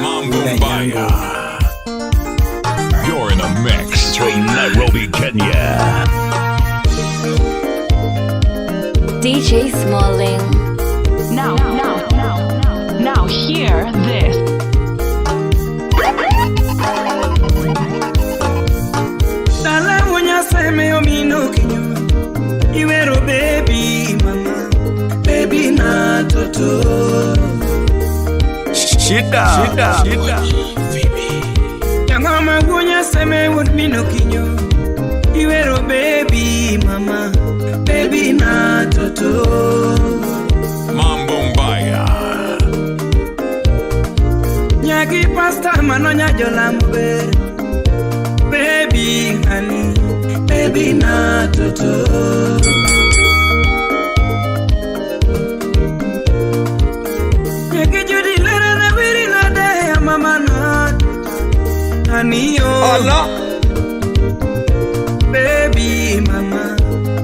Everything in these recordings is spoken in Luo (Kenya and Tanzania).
Mambumbaya. You're in a mix from Nairobi, Kenya. DJ Smalling. Now hear this. Dala munya seme omino kinyo. Iwero baby mama, baby na toto. Shida. Yangama munya seme omino kinyo. Iwero baby mama, baby na toto. Mambumbaya. Nyagi pasta manonya jolambe. Baby honey, baby na toto. Nyagi judi lera na biri na day mama na honey yo. Allah. Baby mama,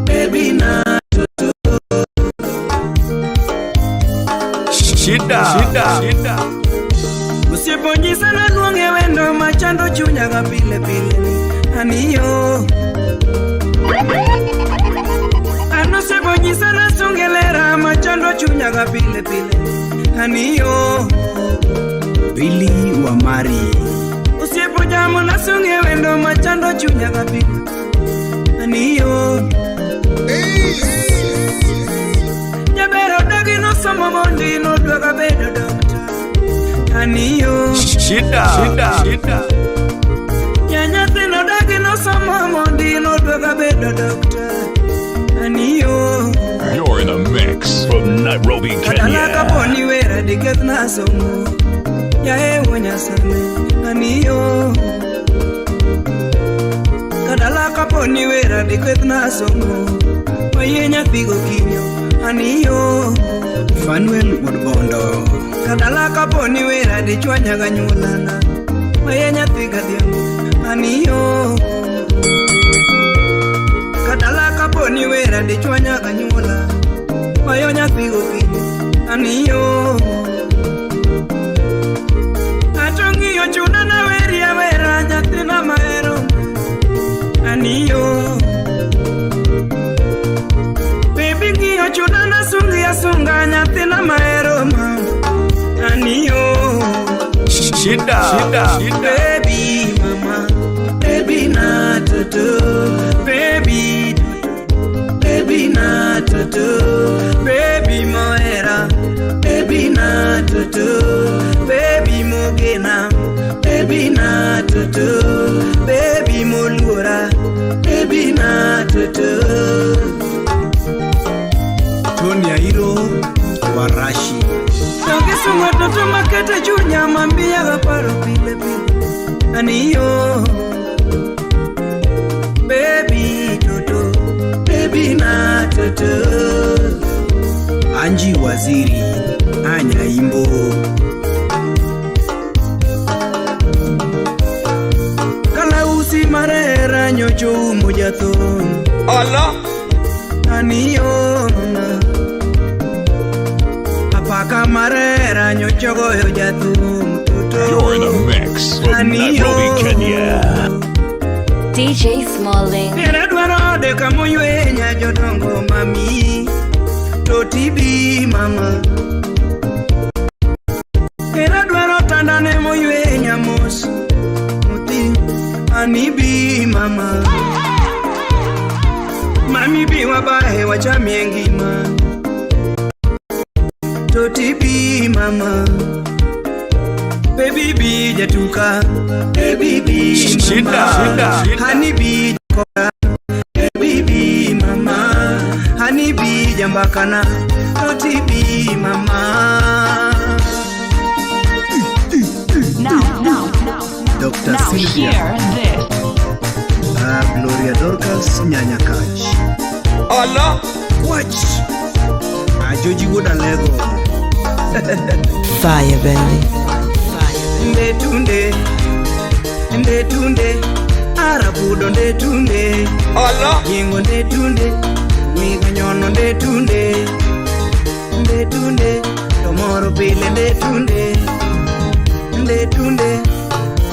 baby na toto. Shida. Usiponji sana luonge wendo machando chunya ga pile aniyo. Ano seponji sana sungelera machando chunya ga pile aniyo. Billy wa Mari. Usiponjamo na sunge wendo machando chunya ga pile aniyo. Nyabero dagi no somo mondi no dwaga bedo doctor aniyo. Shida. Nyanya tino dagi no somo mondi no dwaga bedo doctor aniyo. You're in a mix from Nairobi, Kadala Kenya. kaponi wera diketh na somo. Ya ewo nyasame aniyo. Kadala kaponi wera diketh na somo. Oye nyathi gokinyo aniyo. Fanuel Mudbondo. Kadala kaponi wera dichwanya ganyulana. Oye nyathi gadhiambo aniyo. Kadala kaponi wera dichwanya ganyula. Oye nyathi gokinyo aniyo. Atongiyo chuna na weri ya wera nyathi na maero aniyo. Baby ngiyo chuna na sungi ya sunga nyathi na maero ma aniyo. Shida. Baby mama, baby na toto. Baby na toto. Baby moera, baby na toto. Baby mogena, baby na toto. Baby molura, baby na toto. Tonya Hiro Warashi. Tangisunga toto makete chunya mambia gaparo pile aniyo. Baby toto, baby na toto. Anji Waziri Anya Imbo. Kala usi marera nyocho mojato. Allah. Aniyo mama. Apaka marera nyocho goyo jatum toto. You're in a mix from Nairobi, Kenya. DJ Smalling. Era dwaro de kamo ywe nya jodongo mami. Totibi mama. Era dwaro tandane mo ywe nya mos. Muti anibi mama. Mami bi wabahe wachamie ngima. Totibi mama. Baby bi jatuka. Baby bi Shida. Honey bi koka. Baby bi mama. Honey bi jambakana. Totibi mama. Now Dr. Sylvia. hear this. Gloria Dorcas Nyanyakach. Allah. Watch. Ajoji woda lego. Fire, baby. Ndetunde Arabudo ndetunde Allah. Yengo ndetunde Miga nyono ndetunde mapile ndetunde ndetunde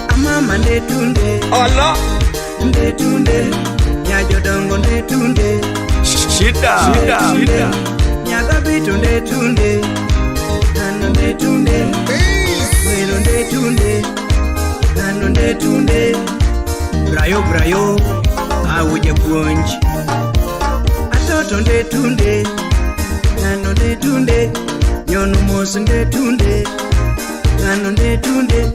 amama ndetunde Allah. ndetunde nyajodongo ndetunde Shida. Shida. nyakabito ndetunde kano ndetunde welo ndetunde kano ndetunde brayo awuje puonj atoto ndetunde kano ndetunde nyono mos ndetunde kano ndetunde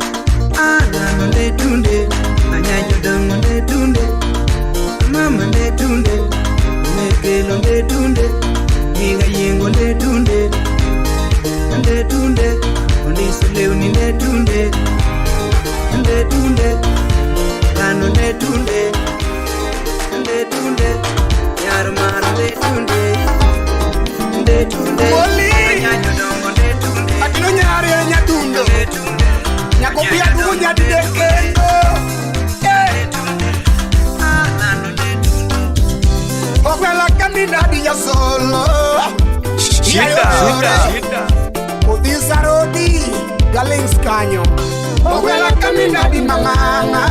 kano ndetunde anyajodongo ndetunde mama ndetunde mekelo ndetunde miga yengo ndetunde ondiselewni ndetunde kano ndetunde nyarmaro ndetunde anyajodongo ndetunde Atino nyare nyadundo Nyakopia dugo nyadidekendo Okwela kamina di ya solo Shida. Odisa rodi Galings kanyo Okwela kamina di manganga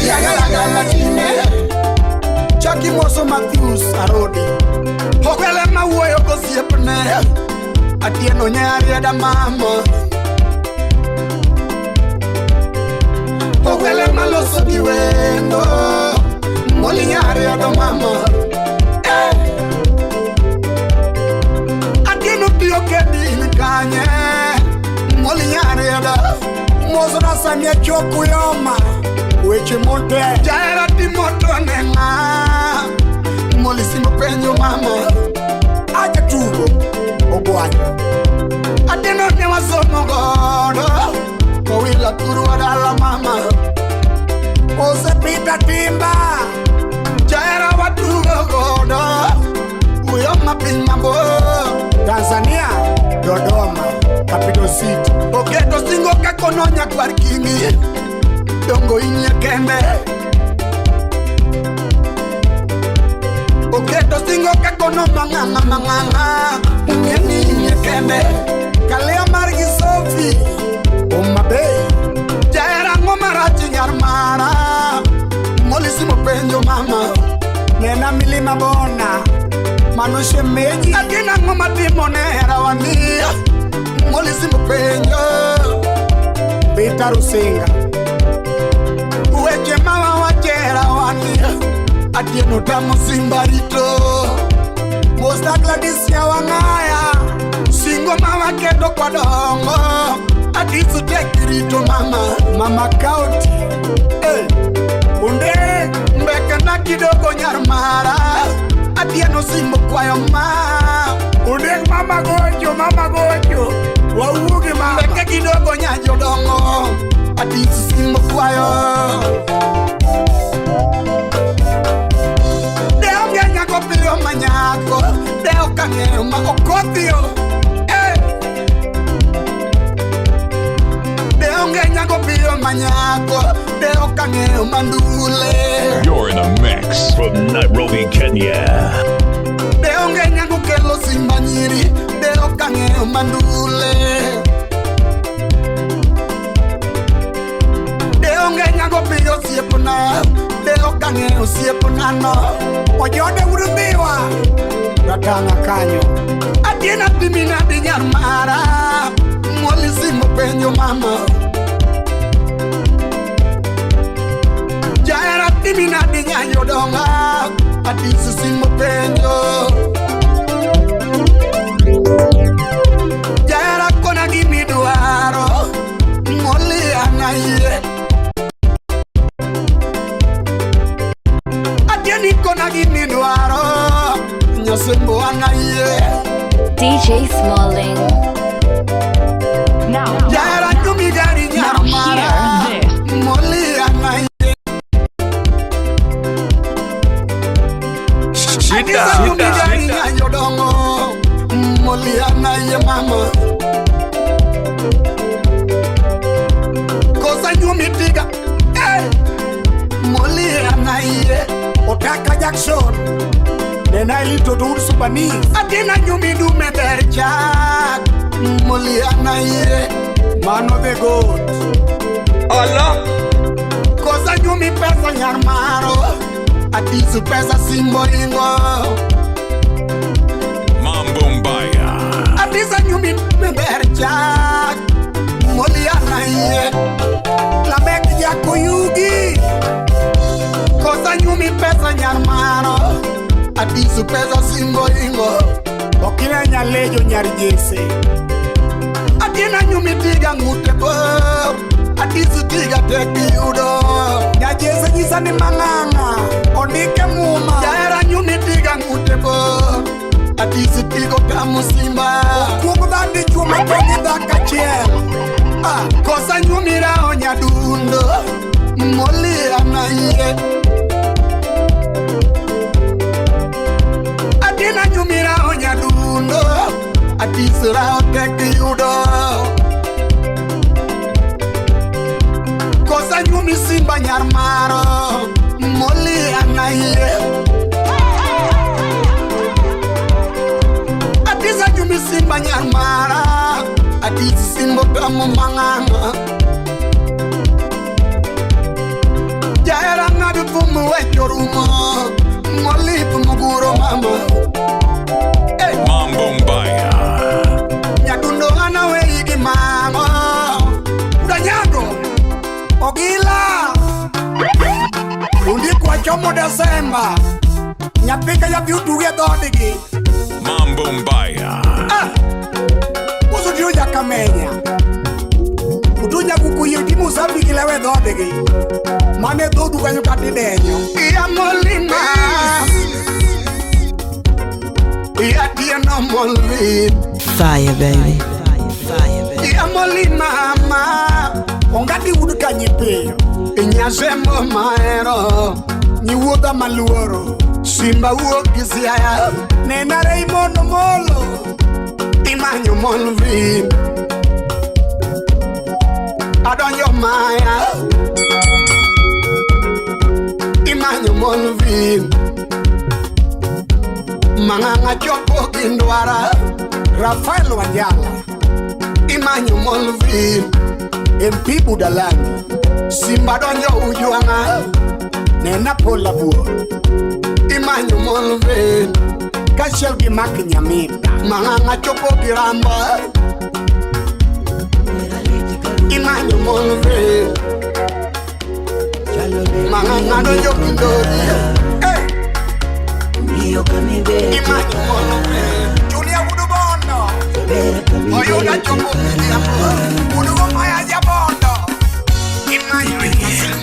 Yagala tine Chucky Moso Matthews arodi Okwela mawuoyo kosiepne Atieno nyari da mama Okwela maloso diwendo Moli nyari da mama Atieno pio kedini kanye Moli nyari da Mozo na samia choku yoma Weche monte Jaera di moto nenga Moli simo penyo mama Aja tugo Obuanya Ateno nyewa somo godo Kowila kuru wadala mama Ose pita timba Jaera watugo godo Uyoma pinmambo Tanzania Dodoma Capital City Oketo singo kakononya kwarkingi Dongo inye kembe Oketo singo kakono manganga Ungeni inye kembe Kalea margi sofi Umabe Jaera ngomarachi nyarmara Molisi mopenjo mama Nena milima bona Manushe meji Adina ngomatimo nera wania Molisi mopenjo Beta rusinga Uweche mawa wachera wania Adieno damo simbarito Mosta Gladys ya wangaya Singo mama kedo kwa dongo Adisu tekirito Mama County Unde mbeka na kidogo nyarmara Adieno simbo kwa yoma Unde mama gojo Wauge mama Mbeka kidogo nyajo dongo Adisu simbo kwa yo Deo ngenya kopio manyako Deo kangeo maokopio Deo ngenya kopio manyako Deo kangeo mandule You're in a mix from Nairobi, Kenya. Deo ngenya kukelo simba nyiri Deo kangeo mandule Deo ngenya kopio siepuna Deo kangeo siepunano Ojode urubiwa Ratanga kanyo Adiena timina di nyarmara Molisi mopenyo mama Jaera timina di nyayodonga Adisi simo penyo Jaera kona gimi duaro Moli anaye Adieni kona gimi duaro Nyosembo anaye DJ Smalling. Now Jaera nyumi gari nyarmara hear this. Moli anaye Shida. Yodongo Moliana ye mama Kosa nyumi tiga Moliana ye Otaka Jackson Nena ilito dur supani Adina nyumi du mederchak Muliana ye, man of the goat. Allah, kosa nyumi pesa nyarmaro, atisu pesa simbo ingo. Mambo Mbaya. Atisa nyumi beberchak, Muliana ye, la mek ya kuyugi. Kosa nyumi pesa nyarmaro, atisu pesa simbo ingo. Okina nyalejo nyarjese. Atina nyumi tiga ngute bo, atisu tiga teki udo. Nyajese jisa ni manganga, onike muma. Jaera nyumi tiga ngute bo, atisu tigo tamu simba. Kuku dandi chuma togi daka chiel. Kosa nyumi rao nyadundo, moli anaye. Atina nyumi rao nyadundo, atisu rao teki udo. Kosa nyumi simba nyarmaro, moli anaye. Atisa nyumi simba nyarmara, atisu simbo tamu manganga. Jaera ngadu fumu wechorumo, moli pumuguro mama. Mambo Mbaya. Nyadundo ana weigi mama. Udanyago Ogila Undi kwa chomo Desemba. Nyapika ya viutuge dodigi. Mambo Mbaya. Usu ya kamenya. Utunya kukuyiti musabiki lewe dodigi. Mane dodu kanyo katidenyo. Iya molima. Iya tia no molvin. Fire, baby. Fire, baby. Iya molima ma. Ongati uduka nyipe. Inyazemo maero. Nyiwoda maluoro. Simba uo kisiaya. Nena Raymond molo. Imanyo molvin. Adonyo maya. Imanyo molvin. Manganga chopo kindwara. Rafael Wanyala. Imanyo molvin. MP Budalani. Simba donyo ujuanga. Nena pola buo. Imanyo molvin. Kashel gimaki nyamita. Manganga chopo kiramba. Imanyo molvin. Manganga donyo kindori. Imanyo molvin. Julia Udubondo. Oyoga chopo kiramba. Udugo maya jabondo. Imanyo molvin.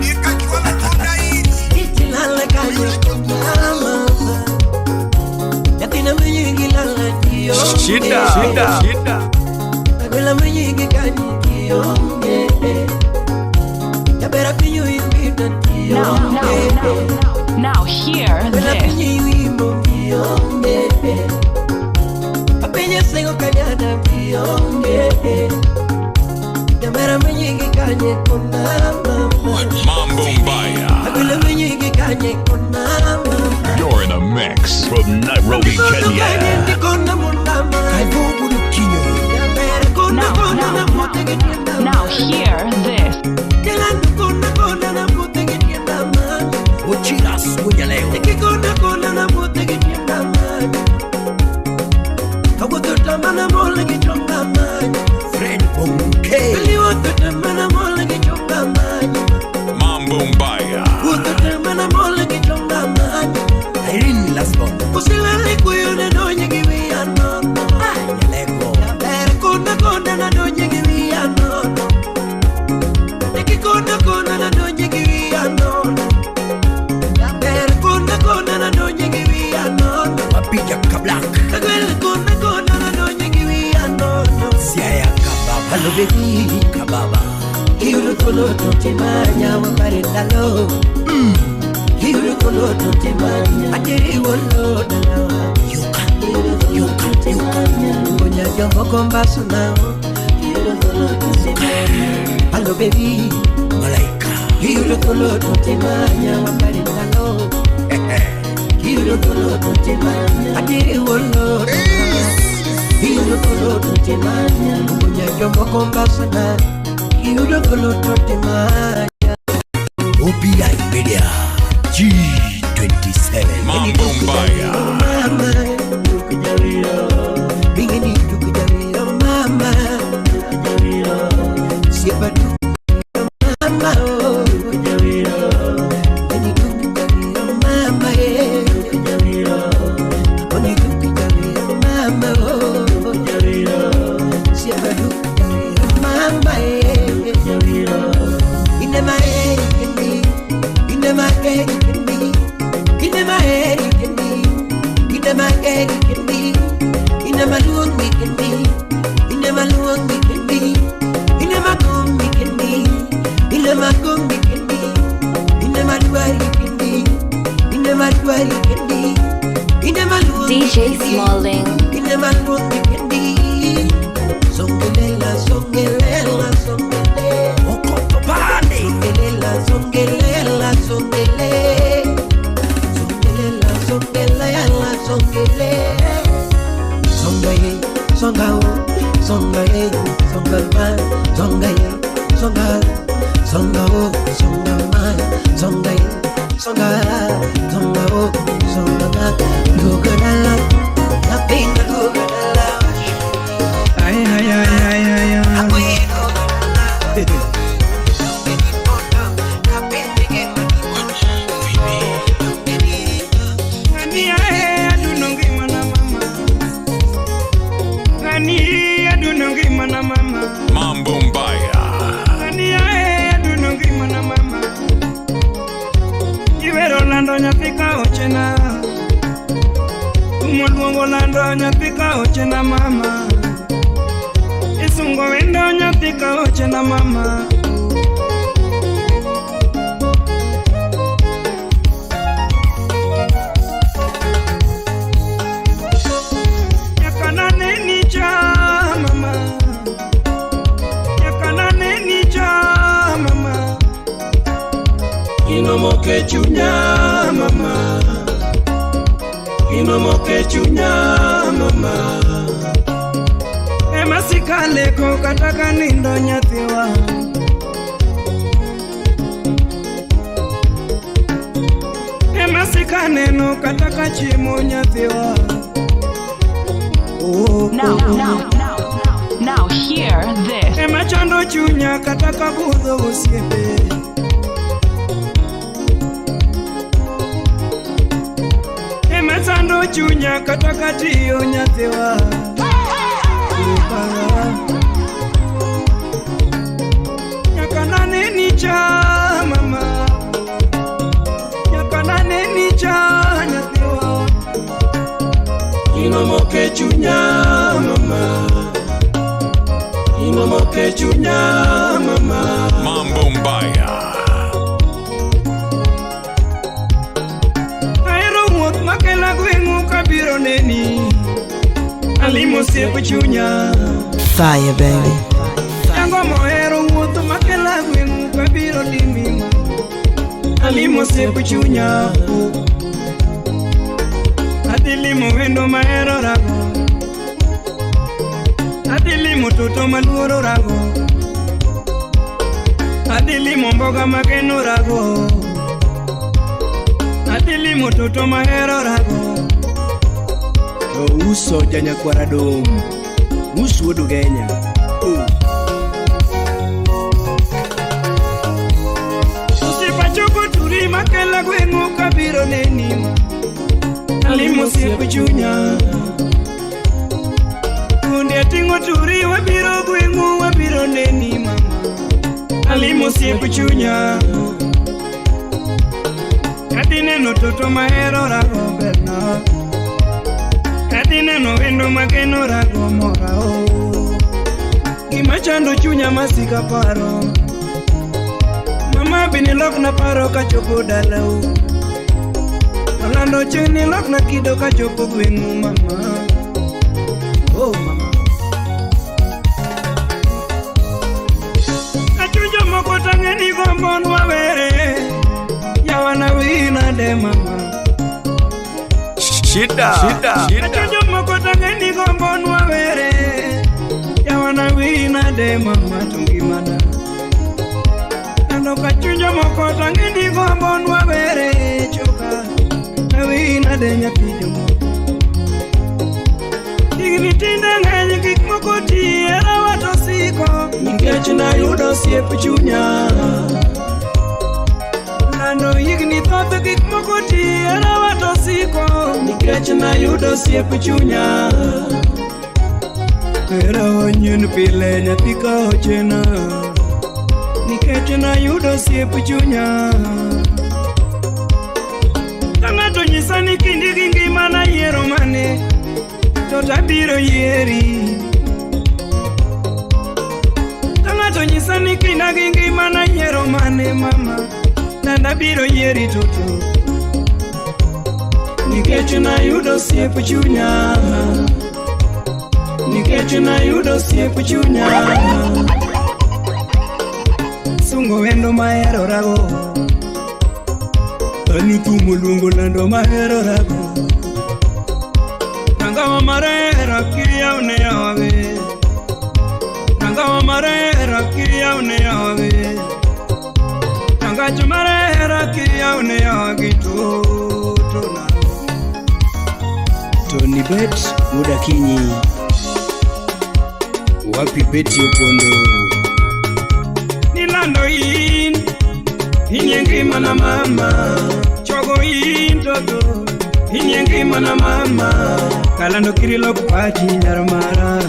Ikachuala tunda hizi. Itilala kayo mama. Yatina mwenye lala dio. Shida. Abela mwenye kanyo. Yabera pinyo yimita dio. Now hear Abela this. pinyo yimbo dio. Apenye sengo kanyana dio. Yabera mwenye kanye kona mama. Mambo Mbaya. Abela mwenye kanye kona mama. You're in a mix from Nairobi, Kenya. Now hear this. Mambo Mbaya. Irene Lasbon. Usilale kuyone no nyigiwi anono. Nyeleko. Yabere kona na no nyigiwi anono. Neki kona na no nyigiwi anono. Yabere kona na no nyigiwi anono. Mapija kablak. Kagwele kona na no nyigiwi anono. Siaya kababa. Hello baby kababa. Hiyo kolo tutimanya waparetalo. Hiru kolo tutimanya Ajiri wolo dalawa Yuka Ngonya jongo komba sunao Hiru kolo tutimanya Hello baby Malaika Hiru kolo tutimanya Wapari dalo Hiru kolo tutimanya Ajiri wolo dalawa Hiru kolo tutimanya Jomoko mbasana Kiudo kolo tote maya OPI Media G27 Mambo Mbaya. Mama Bingeni tukujario mama Siapa mama Bingeni tukujario mama Oni tukujario mama Siapa tukujario mama In my head it can be In my head it can be In my head it can be In my head it can be In my luang we can be In my luang we can be In my gum we can be In my gum we can be In my duai we can be In my duai we can be In my luang DJ Smalling. In my luang we can be Songelela, songelela, songelela Okotobani Songelela, songelela, songelela Songelela, songelela Songaye, songao, songaye, songama, songaye, songa, songao, songama, songaye, songa, songao, songama, lugadala, napinga lugadala. Ay, ay, ay, ay, ay, ay. Gani ae adunongi mana mama. Gani adunongi mana mama. Mambo Mbaya. Gani ae adunongi mana mama. Iwero lando nyapika ochena. Umoluongo lando nyapika ochena mama. Isungo wendo nyapika ochena mama. Yakana neni cha mama. Yakana neni cha mama. Inomoke chunya mama. Inomoke chunya mama. Emasikale ko kataka nindo nyathiwa. Emasikane no kataka chimo nyathiwa. Now hear this. Emachando chunya kataka budho osiepe. Emachando chunya kataka tiyo nyathiwa. Yakana neni cha mama. Yakana neni cha nyathiwa. Inomoke chunya mama. Inomoke chunya mama. Mambo Mbaya. Aero wuoth makela gweng'u kabiro neni. Alimo siepo chunya. Fire, baby. Yango mohero wuoth makela gweng'u kabiro limi. Alimo siepo chunya. Adilimo wendo mahero rago. Adilimo toto maluoro rago. Adilimo mboga makeno rago. Adilimo toto mahero rago. Uso janya kwaradom. Uso dugenya. Usipachoko turi makela gweng'u kabiro neni. Alimo siepo chunya. Kunde tingo turi wabiro gweng'u wabiro neni mama. Alimo siepo chunya. Kadineno toto mahero rago berna. Kadineno wendo makeno rago morao. Gimachando chunya masika paro. Mama bini lok na paro kachopo dalau. Olando cheni lok na kido kachopo gweng'u mama. Oh mama. Kachujo moko tangeni gombon wawere. Yawana wina de mama. Shida. Kachujo moko tangeni gombon wawere. Yawana wina ere mama tungimana Nando kachunja moko tangini gombon wabere choka Nawina denya pijo moko Digni tinda ng'eny gik moko tiera watosiko Nikech nayudo osiep chunya Nando higni thoth gik moko tiera watosiko Nikech nayudo osiep chunya Era onyen pile nyathi ka ochena Nikech nayudo osiep chunya Ka ng'ato nyisa ni kindi gi ngimana yiero mane To tabiro yieri Ka ng'ato nyisa ni kinda gi ngimana yiero mane mama Nanda biro yieri toto Nikech nayudo osiep chunya Nikech nayudo osiep chunya Sungo wendo mahero rago Ani thumo luongo lando mahero rago Rangawa marera kiyawne yawe Rangawa marera kiyawne yawe Rangacho marera kiyawne yawe Tona Tony Bet muda kinyi Wapi beti opondo Nilando Inye ngima na mama Chogo toto Inye ngima na mama Kalando kirilo kupachi nyaramara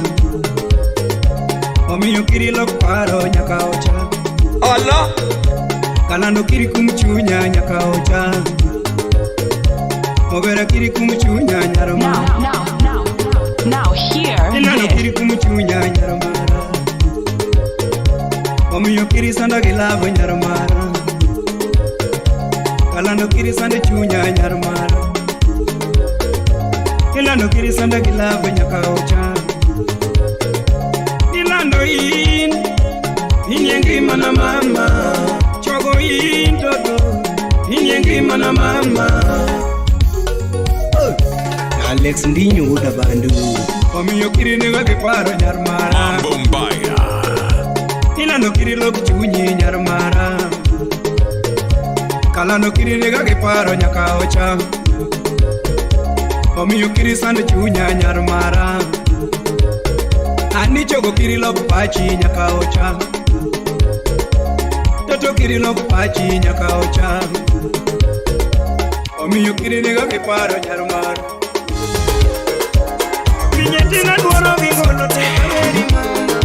Omiyo kirilo kuparo nyaka ocha Allah Kalando kiri kumchunya nyaka ocha Mobera kiri kumchunya nyaramara Now hear Nilando this. kiri kumchunya nyaramara Omiyo kiri sanda gilabo nyaramara Kalando kiri sanda chunya nyaramara Ilando kiri sanda gilabo nyaka ocha Ilando Inye ngima na mama Chogo toto Inye ngima na mama Alex Ndinyo uda bandu Omiyo kiri niga kiparo nyarmara Bombaya. Ilando kiri lok chunyi nyarmara Kalando kiri niga kiparo nyaka ocha Omiyo kiri sand chunya nyarmara Ani chogo kiri lok pachi nyaka ocha Toto kiri lok pachi nyaka ocha Omiyo kiri niga kiparo nyarmara Vinyetina duoro vingolo tekeri mama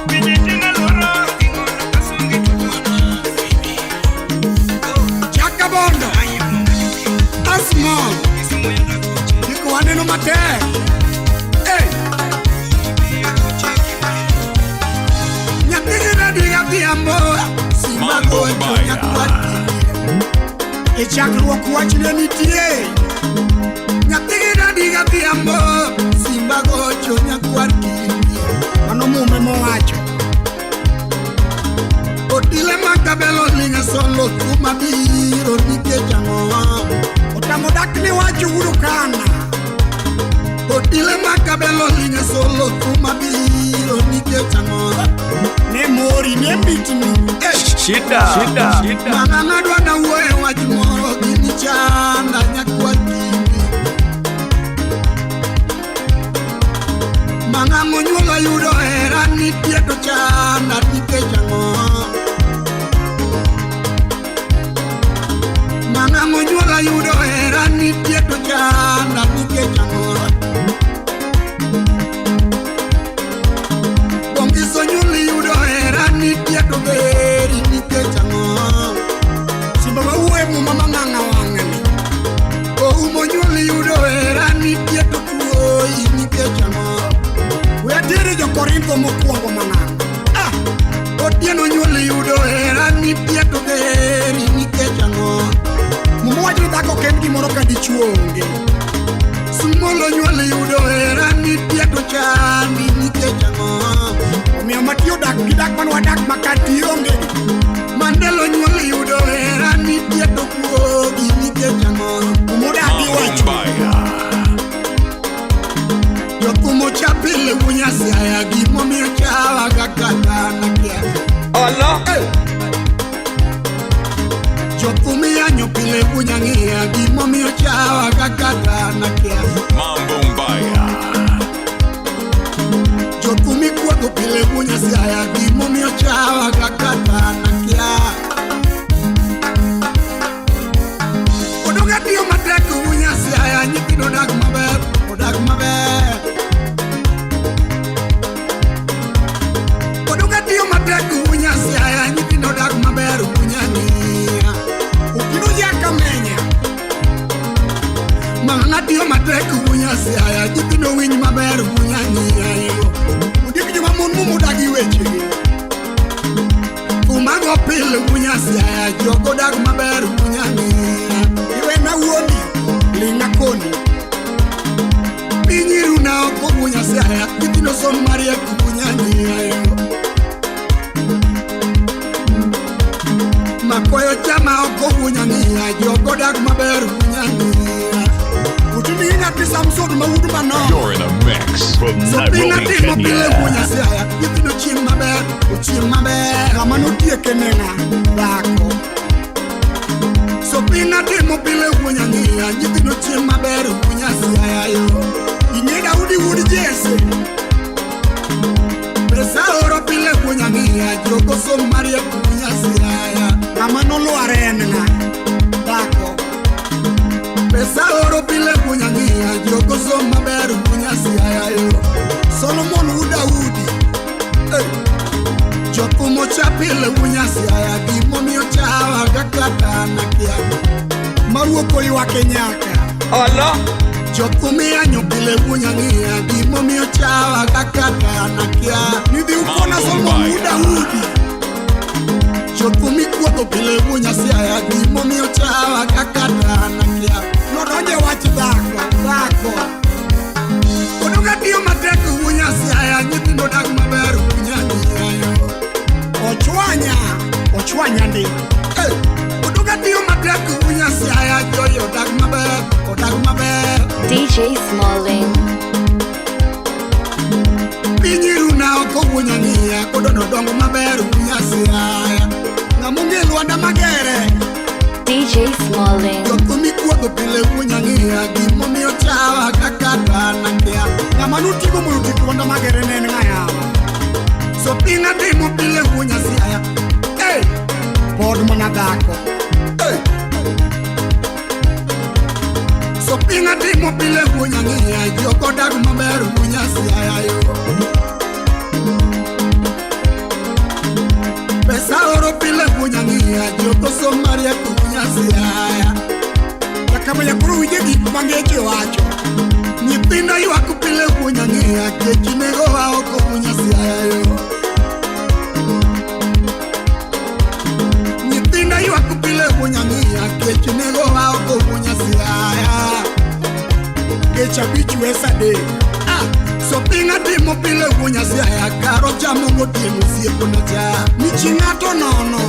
Vinyetina duoro vingolo kasungi tutuana Chaka bondo Asmall Niko waneno mate Hey Nyatigina diga diambo Simba gojo nyakwati Echakruok wachne nitie Nyatigina diga diambo Simba gojo nyakwati Mano mume mowacho Otile makabelo linga solo kuma biro nikech ang'o Otamo dakni wacho urukana Otile makabelo linga solo kuma biro nikech ang'o Ne mori ne bitni Shida. Mana nadwa na uwe wach moro gini chanda nyakwati Mana monyuolo yudo hera nitie to chanda nikech ang'o Mana monyuolo yudo hera nitie to chanda nikech ang'o Bongiso nyuli yudo hera nitie to beri nikech ang'o Simba wawuoye muma mang'ang'a wang'ni Oumo nyuli yudo hera nitie to tuoi nikech ang'o Weatiri jo Korintho mokwongo manang Otieno nyuoli yudo hera nitie to beri nikech ang'o Muma wacho ni dhako ken gimoro ka dichuo onge Sumolo nyuoli yudo hera nitie to chandi nikech ang'o Omiyo mati odak gi dak man wadak makati onge Mandelo nyuoli yudo hera nitie to kuogi nikech ang'o Muma odak gi wacho Bombaya. Jokumo chapile wunya siaya gimo mi chawa gakata na kia. Allah. Jokumi anyo pile wunya ngia gimo mi chawa gakata na kia. Mambo Mbaya. Jokumi kwa pile wunya siaya gimo mi chawa gakata na kia. Odoga dio mateku wunya siaya nyipino dag maber. Odag maber. Odoga dio mateku wunya siaya nyipino dag maber wunya nia. Ukino yaka menya. Manga dio mateku wunya siaya nyipino winyi maber wunya nia yo. Udiki juma munmu dagi weche. Kumago pile wunya siaya jogo dag maber wunya nia. Iwe na woni linga koni. Pinyiru na oko wunya siaya nyipino son maria kubunya nia yo. Makoyo chama oko wunya nia jogo dag maber wunya nia. Utini ngati Samsung maudu mano. You're in a mix from So pinga Nairobi, timo pile wunya Kenya. siaya nyipino chim maber. Uchim maber. Kamano tieke nena dako. So pinga timo pile wunya nia nyipino chim maber wunya siaya yo. Inyeda udi wudi jese. Presa oro pile wunya nia jogo so maria wunya siaya. Kamano luare nena dako. Presa oro pile wunya nia jogo so maber wunya siaya yo. Solomon Uda Udi. Jokumo chapile wunya siaya gimo mi chawa gakata na kia. Maruoko iwa kenyaka. Allah. Jokumi anyo pile wunya nia gimo mi chawa gakata na kia. Nidi ukona Solomon Uda Udi. Jokumi kuoko pile wunya siaya gimo mi chawa gakata na kia. Noronje wachi dako. Odoga dio mateku wunya siaya nyithindo dag maber wunya nia yo. Ochwanya ndi. Odoga dio mateku wunya siaya joyo dag maber. Odag maber. DJ Smalling. Pinyiru na oko wunya nia kodono dongo maber wunya siaya. Ngamungi luanda magere. DJ Smalling. Jokumi kuogo pile wunya nia gimo mi chawa kakata na kia. Ngamanu tiko luanda magere nene ngaya. So pinga timo pile wunya siaya. Pod mana dako. So pinga timo pile wunya nia jogo dag maber wunya siaya yo. Pesa oro pile wunya nia jogo so maria wunya siaya. Yakama yakuru wije gimangeche wacho. Nyipinda yu akupile wunya nia kechinego wa oko wunya siaya yo. Nyipinda yu akupile wunya nia kechinego wa oko wunya siaya. Kecha bichu esade. So pinga timo pile wunya siaya karo chamo ngotimo siepo na cha. Michingato nono.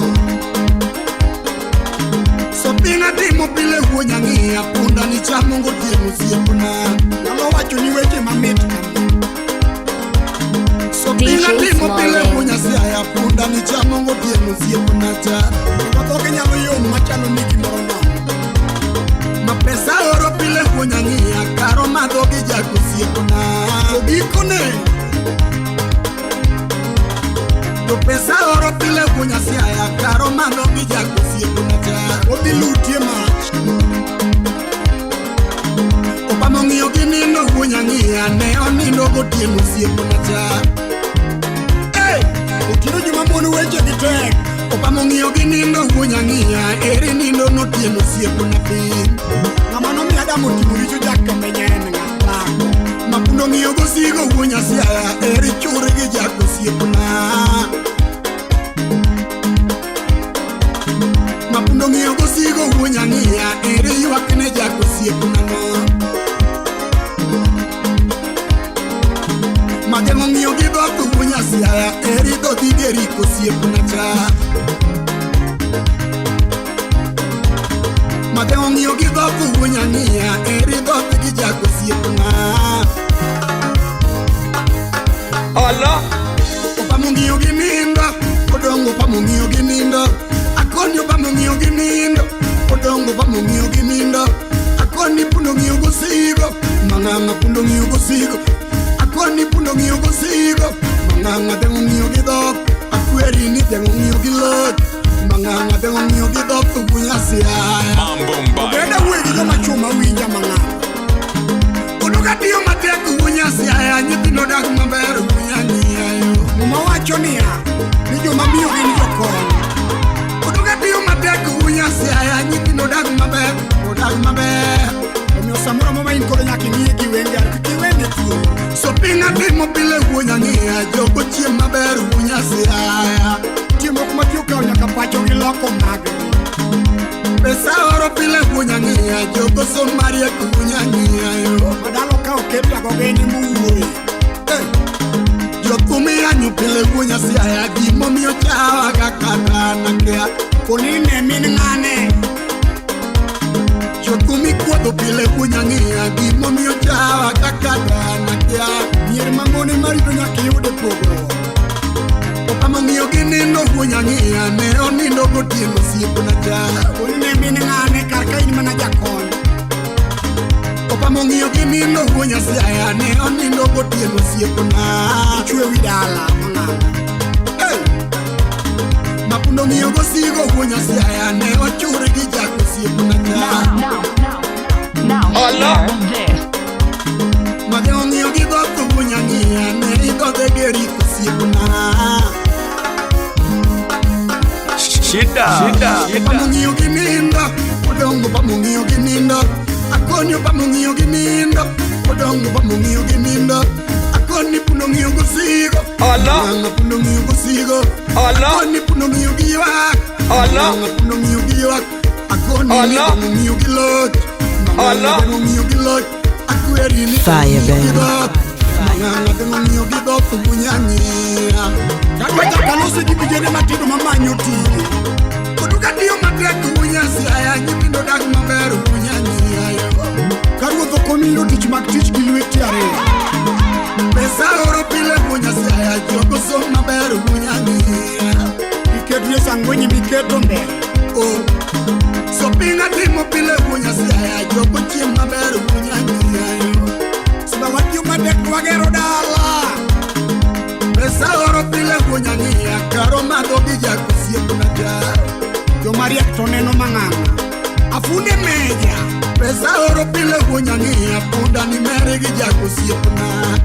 So pinga timo pile wunya nia punda ni chamo ngotimo siepo na. Nalo wacho ni weche mamit kama. So pinga timo pile wunya siaya punda ni chamo ngotimo siepo na cha. Matoke nyalo yo machalo niki morono. Mapesa oro pile wunya nia karo madogi jako siepo na. Obikone. To pesa oro pile wunya siaya karo madogi jako siepo na cha. Obilutie mach. Obamongiyo ginino wunya nia ne onindo gotieno siepo na cha. Otino juma monu weche gitek. Obamongiyo ginino wunya nia eri nindo notieno siepo na piny. Ngamano mi Adamu timo richo jaka menyen ng'atako. Mapundo ng'iyo gosigo wunya siaya eri churi gi jako siepo na. Mapundo ng'iyo gosigo wunya nia eri ywak ne jako siepo na no. Magengo ng'iyo gi dhok wunya siaya eri dhodhi geriko siepo na cha. Magengo ng'iyo gi dhok wunya nia eri dhodhi gi jako siepo na. Allah Pamungi uginindo Odongo pamungi uginindo Akoni pamungi uginindo Odongo pamungi uginindo Akoni punongi ugusigo Manganga punongi ugusigo Akoni punongi ugusigo Manganga tengongi ugidok Akweri ni tengongi ugilot Manganga tengongi ugidok Tukunya siya Ogeda wegi kama chuma winja manganga Katiyo mateku unyasi aya nyitino daku maberu kunyani ayo Muma wacho niya Nijo mamiyo gini jokon Katiyo mateku unyasi aya nyitino daku maberu Daku maberu Omiyo samura mama inkoro nyaki niye kiwenge Arki kiwenge tu So pinga timo pile unyani ayo Joko chie maberu unyasi aya Timo kumatiyo kao nyaka pacho giloko magri Pesa oro pile unyani ayo Joko somaria kunyani ayo Madalo kao kepia kogeni muwe Jokumi anyu pile gunya si ayagi Momi ochawa kakata nakea Konine mini ngane Jokumi kuado pile gunya ngiyagi Momi ochawa kakata nakea Nyeri mangoni marido nyaki yude pogro Opamo ngiyo ginino gunya ngiya Neo nino gotino sipo na cha Konine mini ngane karka ini manajakon Pamongiyo ginino gunya siya Ne onino gotieno sieko na Chwe widala manganga Mapundo ngiyo gosigo gunya siya Ne ochure gijako sieko na Now hear this. Mage ongiyo gidoko gunya ngiya Ne igode geriko sieko na Shida Pamongiyo ginindo Odongo pamongiyo ginindo Akonyo pamungiyo ginindo Odongo pamungiyo ginindo Akoni punongiyo gusigo Allah Nanga punongiyo gusigo Allah Akoni punongiyo giwak Allah Nanga punongiyo giwak Akoni punongiyo gilot Allah punongiyo gilot Akweri ni Fire baby Nanga punongiyo gidot Kubunyanyira Kakweta kanusi kibijene matido mamanyo tiki Kuduka diyo matreku unyasi aya Nyipindo daku maberu unyanyira Karuotho komiyo tich mag tich gi lweti ariyo Pesa oro pile bunya siya Jogo som maber bunya niya Iketu ye sangwenyi miketo mbele So pinga timo pile bunya siya Jogo chiem maber bunya niya Siba watiyo madek wagero dala Pesa oro pile bunya niya Karo mago gijako sieko na jar Jo mariak toneno manganga Afunde meja Pesa oro pile gunya ngiya Punda ni mere gijako siepna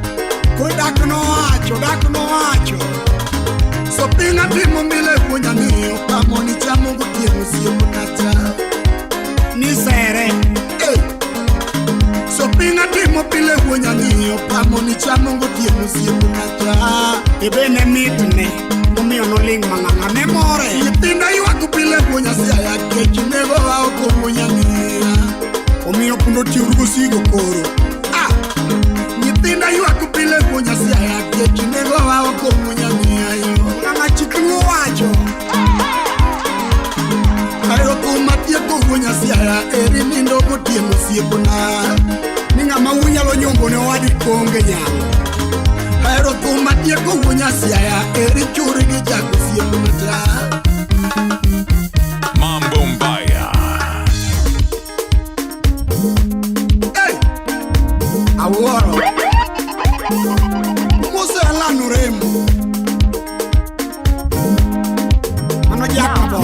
Koi dak no wacho So pinga timo mile gunya ngiyo Pamo ni chamo gutieno siepna cha Ni sere So pinga timo pile gunya ngiyo Pamo ni chamo gutieno siepna cha Ebene mitne Omiyo no ling manganga memore Yipinda yuaku pile gunya siya ya Kechi nego wao gunya ngiya Omiyo pundo tiurugo sigo koro Nyithinda yuaku pile gunya siya ya Kechi nego wao gunya ngiya Ngama chiklu wacho Ayo kumatie gunya siya ya Eri nindo gotieno sieko na Ninga mawunya lo nyombo ne wadi konge nyalo Aero kumatie gunya siya ya Eri churi gijako sieko na Mambo Mbaya. Aworo Mose alanu remo Ano jakabo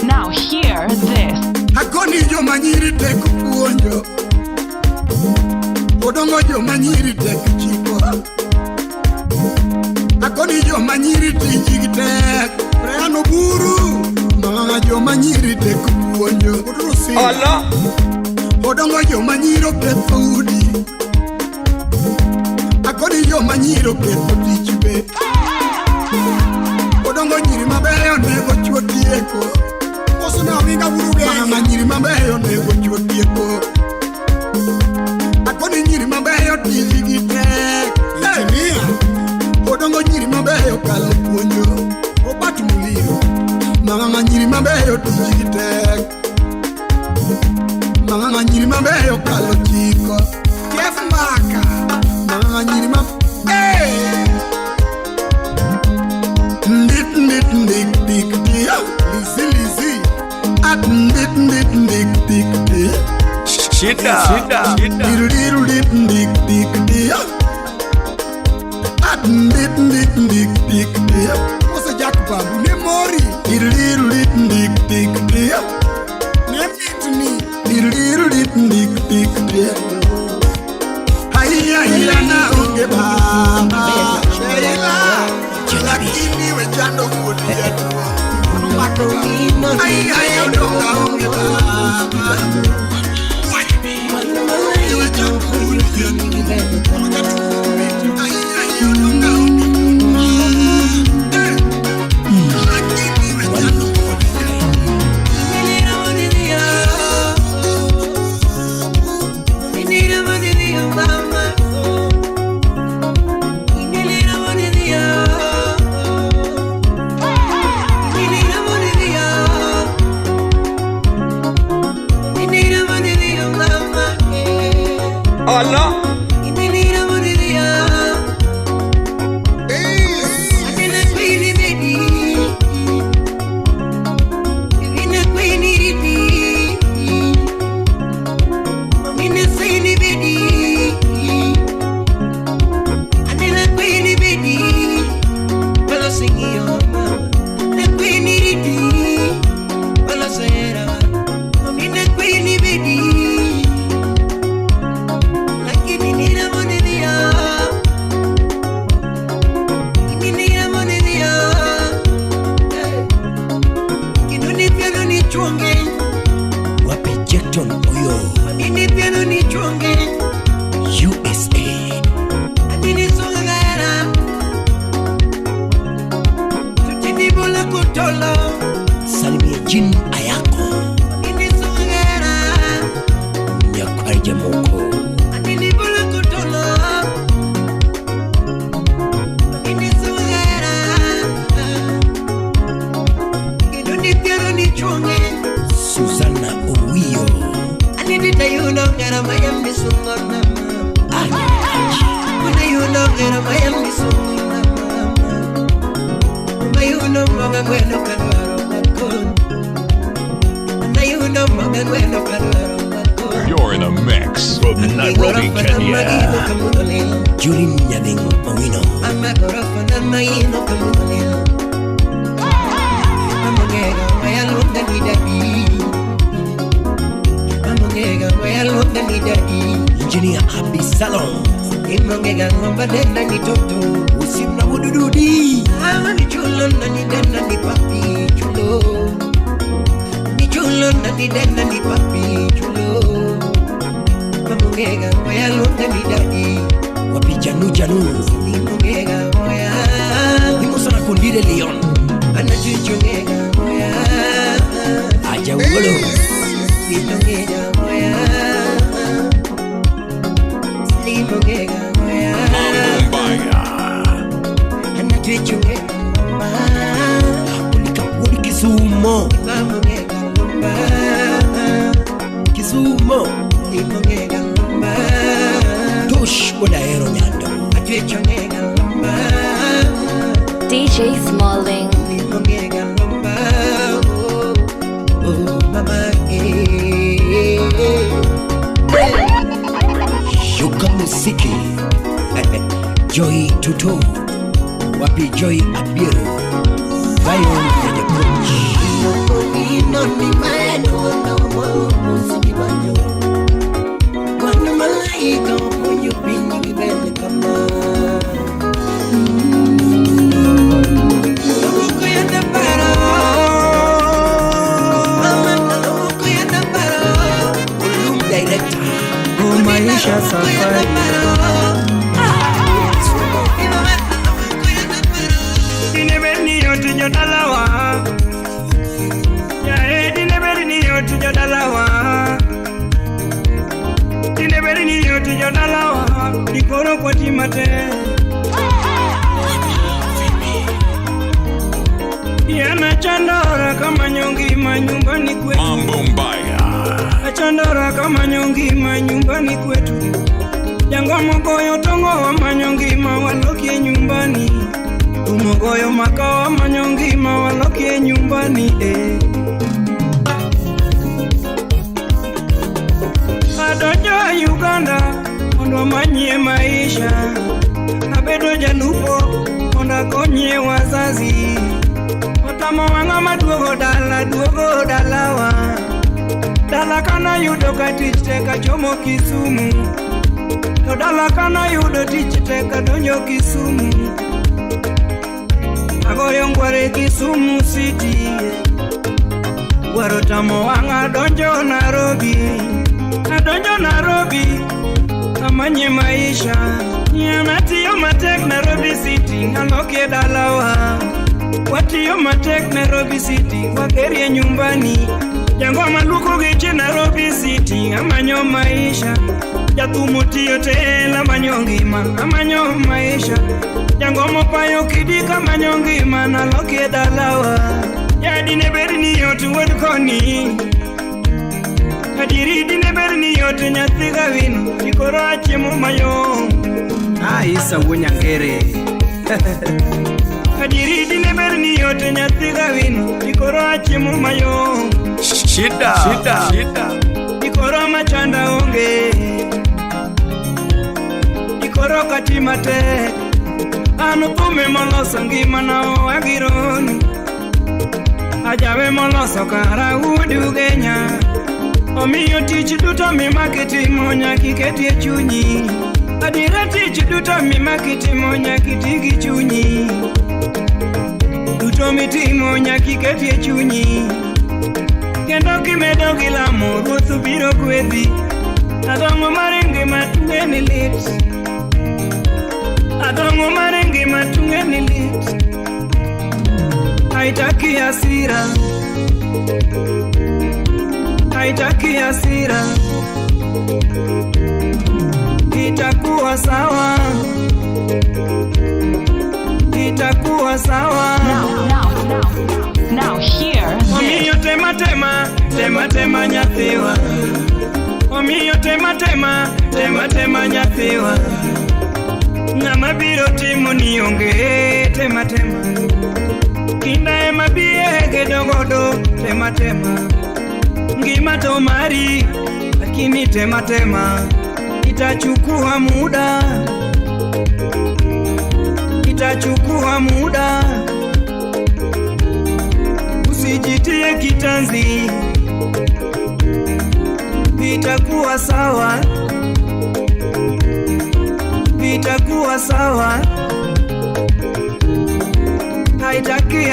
Now hear this. Akoni jo manyiri tek puonjo Odongo jo manyiri tek chiko Akoni jo manyiri tijigi tek Preano buru Manga jo manyiri tek puonjo Allah Odongo jo manyiro ketho udi Akoni jo manyiro ketho tich be Odongo nyiri mabeyo nego chuo tieko Osuna winga wuruge Manga nyiri mabeyo nego chuo tieko Akoni nyiri mabeyo tijigi tek Itimia Odongo nyiri mabeyo kalo puonjo Obatu muliro Manga nyiri mabeyo tijigi tek Manga nyiri mabeyo kalo chiko Jeff Mbaka Manga nyiri mabeyo shida. What's a jack babu? Nemori. Ila na unge baba Sheila lakini wechando kudi yetu Ay udonga unge baba wechando kudi yetu Ay udonga unge lakini wechando kudi Allah. Salimia Jin Ayako Nyakwaja Moko Susana Owio You're in a mix from Nairobi, Kenya. Julin Nyading Owino Engineer Abdi Salon Usimna Wudududi Wapi Janu Janu Nimo sana kundire Leon Aja Ugolo Kisumo Kisumo Tush Wadaero Nyando DJ Smalling. Yuka Musiki Joy Tutu Wapi Joy Abiru Zion Yaja Coach Maisha safari Dinebeni yotu jodalawa Ya dinebeni yotu jodalawa Dinebeni yotu jodalawa Dikoro kwa timate Yana chandora kama nyongi manyumbani kwetu Mambo Mbaya. Chandora kama nyongi manyumbani kwetu Jangwa mogoyo tongo wa manyongi mawalokie nyumbani Tumogoyo makawa manyongi mawalokie nyumbani Adonjo Uganda mondo manyie maisha, abedo jalupo mondo akonye wazazi. Otamo wanga maduogo dalawa, dala kana yudo ka tich tek achomo Kisumu, to dala kana yudo tich tek adonjo Kisumu. Agoyo ngware Kisumu City, waro tamo wanga donjo Nairobi, adonjo Nairobi amanye maisha. Nyamatiyo matek Nairobi City, ngaloke dalawa. Watiyo matek Nairobi City, wakerie nyumbani. Jango maluko geche Nairobi City, amanyo maisha. Jathumo tiyo tela amanyo ngima, amanyo maisha. Jango mopayo kidika amanyo ngima, naloke dalawa. Yadi ne berni yot wuod koni, kadiri dine berni yot nyathi gawino, ikoro achiemo mayom. Isa wuonyangere. Kadiri dine berni yot nyathi gawino, ikoro achiemo mayom. Shida. Ikoro machanda onge, ikoro katima tek. Anu thume moloso ngima na agironi, ajabe moloso kara udu genya. Omiyo tich duto mimakitimo nyaki ketie chunyi, adira tich duto mimakitimo nyaki tigi chunyi, duto mitimo nyaki ketie chunyi. Kendo kimedo gilamo ruoth biro gwedhi. Adongo mar ngima tunge ni lit, adongo mar ngima tunge ni lit. Haitaki hasira, haitaki hasira, itakuwa sawa, itakuwa sawa. Now hear this. Omiyo tema nyathiwa, omiyo tema nyathiwa. Ng'ama biro timo ni onge tema. Kinda ema biege dogodo tema. Ngima to mari, lakini tema. Itachukua muda. Usijitie kitanzi, itakuwa sawa. Haitaki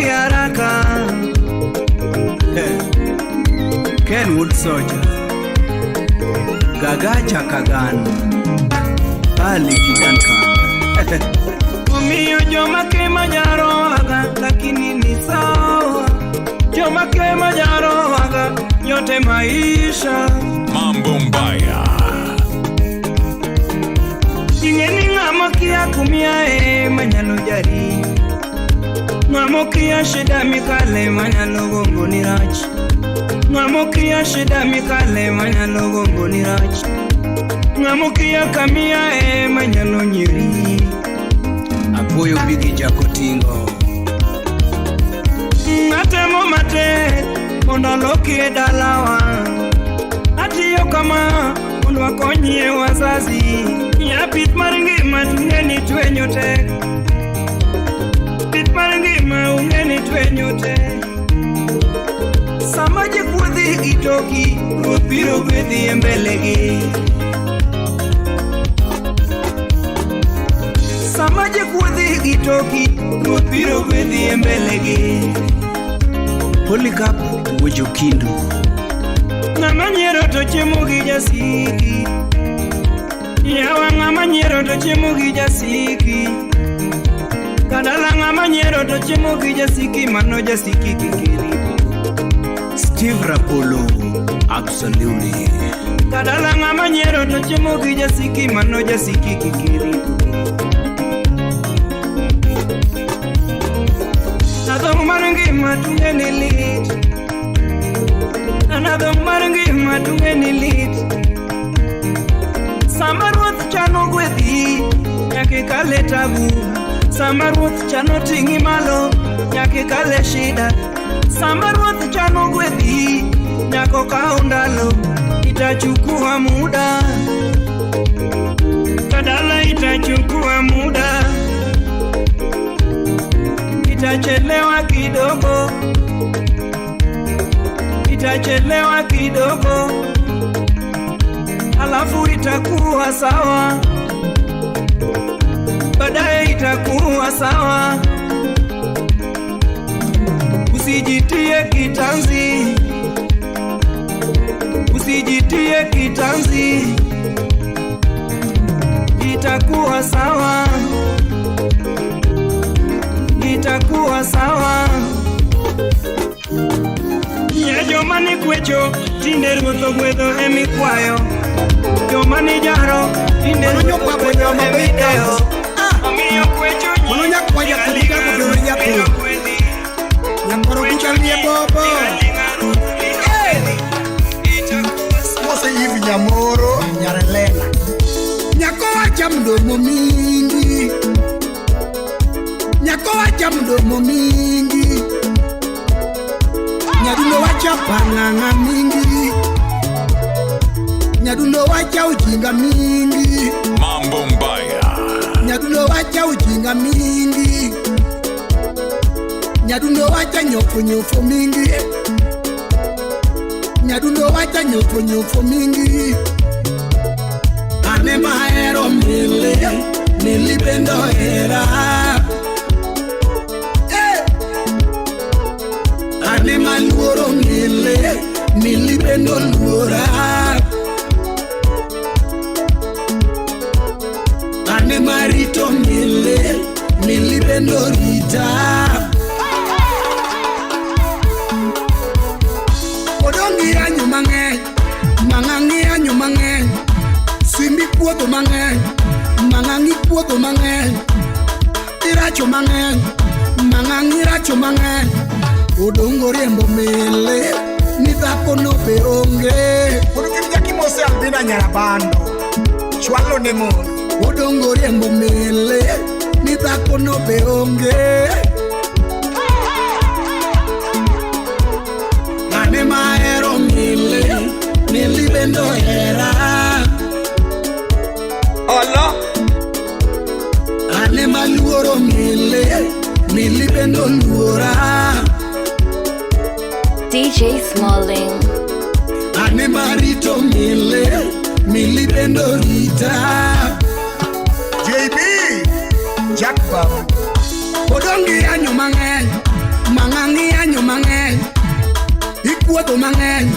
haraka. Kenwood Soldier, Gagacha Kagan, Ali Kidanka. Omiyo joma kema jarowaga, lakini ni sawa. Joma kema jarowaga, yote maisha. Mambo Mbaya. Ingeni ng'amo kia kumia manyalo jari, ng'amo kia shida mikale manyalo gombo ni rach, ng'amo kia shida mikale manyalo gombo ni rach, ng'amo kia kamia manyalo nyiri. Apoyo bigi jakotingo, atemo matek mondo alokie dalawa. Atiyo kama mondo akonyie wazazi. Ya pith mar ngima tungeni twenyo tek, pith mar ngima ungeni twenyo tek. Sama jikuodhi gitoki, ruoth biro gwedhi e mbelegi. Sama jikuodhi gitoki, ruoth biro gwedhi e mbelegi. Polycarp Wojo Kindu. Ng'ama nyiero to chiemo gi jasiki, yawa ng'ama nyiero to chiemo gi jasiki. Kadala ng'ama nyiero to chiemo gi jasiki, mano jasiki kikiripo. Steve Rapolo, absolutely. Kadala ng'ama nyiero to chiemo gi jasiki, mano jasiki kikiripo. Adong mar ngima tunge ni lit, adong mar ngima tunge ni lit. Sama ruoth chano gwedhi, nyaka kale tabu. Sama ruoth chano ting'i malo, nyaka kale shida. Sama ruoth chano gwedhi nyako kao ndalo, itachukua muda. Kadala itachukua muda, itachelewa kidogo, itachelewa kidogo, alafu itakuwa sawa, baadaye itakuwa sawa. Usijitie kitanzi, usijitie kitanzi, itakuwa sawa, itakuwa sawa. Ya jomani kwecho, tinde ruotho gwedho emikwayo. Jomani jaro, tinde ruotho gwedho emikwayo. Omiyo kwecho nyi, Nyamboro kuchalie bobo. Mose hivi nyamoro nyarelena. Nyako wacha mdomo mingi, nyako wacha mdomo mingi, nyadundo wacha panganga mingi, nyadundo wacha ujinga mingi, Mambo Mbaya. nyadundo wacha ujinga mingi, nyadundo wacha nyofo mingi, nyadundo wacha nyofo mingi. Ane mahero mili, mili bendo hera. Ane maluoro mili, mili bendo luora. Ane marito mili, mili bendo rita. Odongi anyo mang'eny, mang'angi anyo mang'eny. Simbi puodho mang'eny, mang'angi puodho mang'eny. Iracho mang'eny, mang'angi racho mang'eny. Odongo riembo mele, ni dhako no be onge. Kudukim jaki mose albina nyarabando. Chwalo ne mon. Odongo riembo mele, ni dhako no be onge. Ane mahero mele, mili bendo hera. Allah. Ane maluoro mile, mili bendo luora. DJ Smalling. Ane marito mile, mili bendo rita. JB. Jack Bam. Odongi anyo mang'eny, mang'angi anyo mang'eny. Ikuodho mang'eny,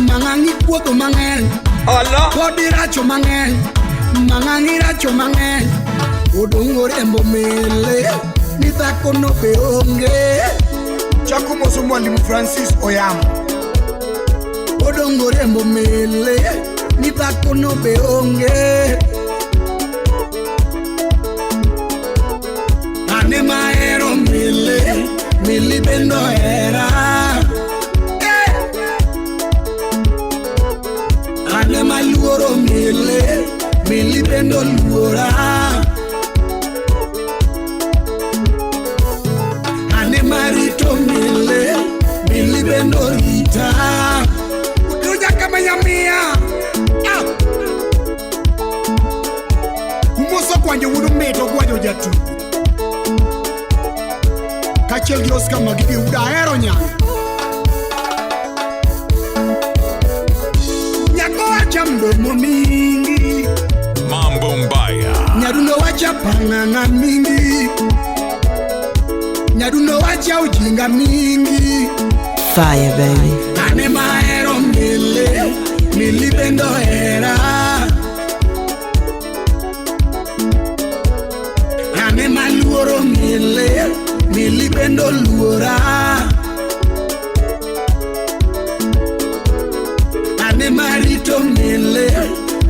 mang'angi kuodho mang'eny. Allah. Kodi racho mang'eny, mang'angi racho mang'eny. Odongo riembo mele, ni dhako no be onge. Chaku moso mwalimu Francis Oyamo. Odongo riembo mele, ni dhako no be onge. Ane mahero mele, mili bendo hera. Ane maluoro mele, mili bendo luora. Ane marito mele, mili bendo rita. Utuja kama nyamia. Kumoso kwanje wudu meto gwajo jatu. Kachel gi Oscar Magidi uda hero nyang. Nyako wacha mdomo mingi, Mambo Mbaya. nyadundo wacha panganga mingi, nyadundo wacha ujinga mingi. Fire, baby. Ane mahero mele, mili bendo hera. Ane maluoro mele, mili bendo luora. Ane marito mele,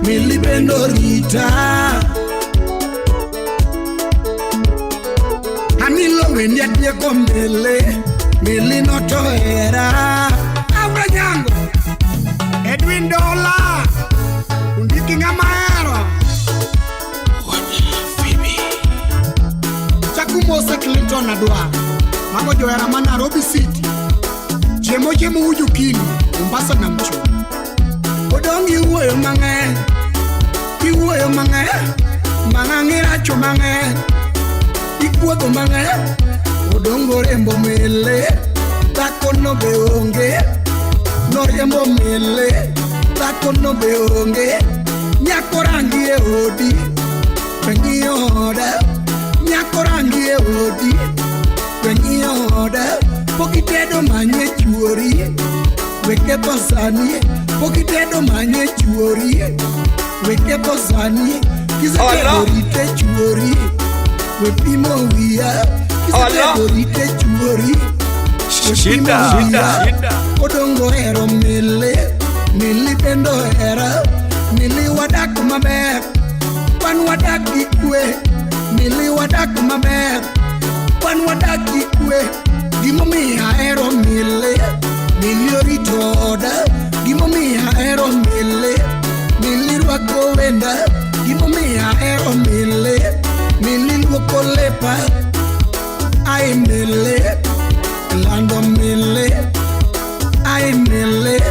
mili bendo rita. Anilo wendi atieko mele, mili noto hera. Aura nyango Edwin Dola. Undiki ngamahero. Chaku Mose Clinton adwa. Mago johera ma Nairobi City. Jemo ujukini Mombasa na mchu Odongi uwe mange Mangangira cho mange Ikuoto mange Odongo rembo mele Tako no beonge No rembo mele Tako no beonge Nyakorangi e odi Pengi oda Nyakorangi e odi Pengi oda Pokitedo manye chuori Weke posani Pokitedo manye chuori Weke posani Kisetedo rite chuori Wepimo wia Kisetedo rite chuori Wepimo wia Odongo ero mele Mili pendo era Mili wadak maber Pan wadak ikwe Mili wadak maber Pan wadak ikwe Gimo mi aero mile Milioritoda Gimo mi aero mile Milirwako wenda Gimo mi aero mile Milirwako lepa Ay mile Lando mile Ay mile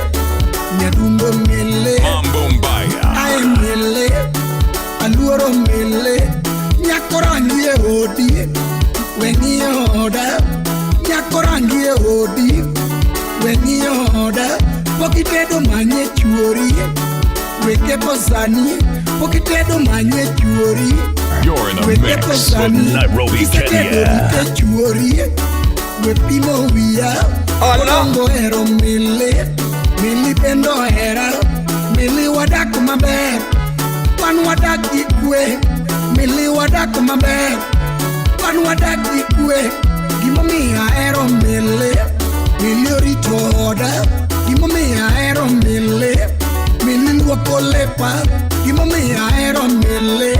Nyadumbo mile Mambombaya. Ay mile Aluoro mile Nyakorangi e odi Wengi oda Nyakorangi e odi Wengi oda Pokitedo manye chuori Weke posani Pokitedo manye chuori You're in the mix with Nairobi, Kenya. Chuori Wepimo wia Odongo ero mile Mili pendo era Mili wadak maber Pan wadak ikwe Mili wadak maber Pan wadak ikwe Gimo mi aero mile Milioritoda Gimo mi aero mile Milirwako lepa Gimo mi aero mile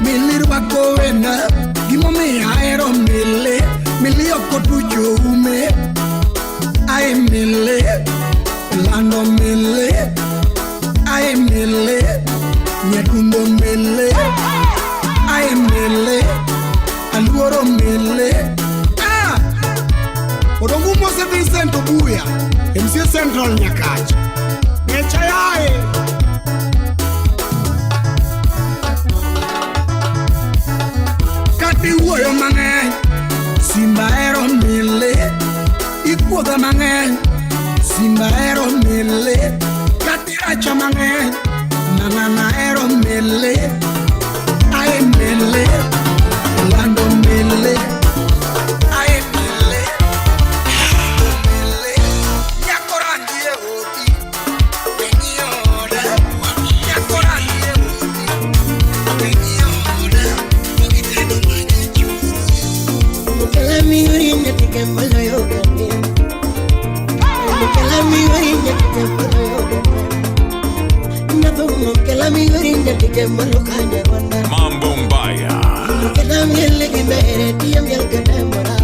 Milirwako wenda Gimo mi aero mile Milioko tujo ume Ay mile Lando mile Ay mile Nyadundo mile Ay mile Aluoro mile Odongu Mose Vincent Obuya MC Central Nyakacha Ngechayae Kati uoyo mange Simba ero mile Ikuoda mange Simba ero mele Kati racha mange Nangana ero mele Ae mele Lando mele Ae mele Mele Nyakorangi e odi Wengi oda Nyakorangi e odi Wengi oda Pokitedo manye chuori Mukela miuri netike mbalo yoga Mukela miuri netike mbalo yoga Mukela miuri netike mbalo kanya wanda Mambombaya. Mukela miele gimere tiya miel kademora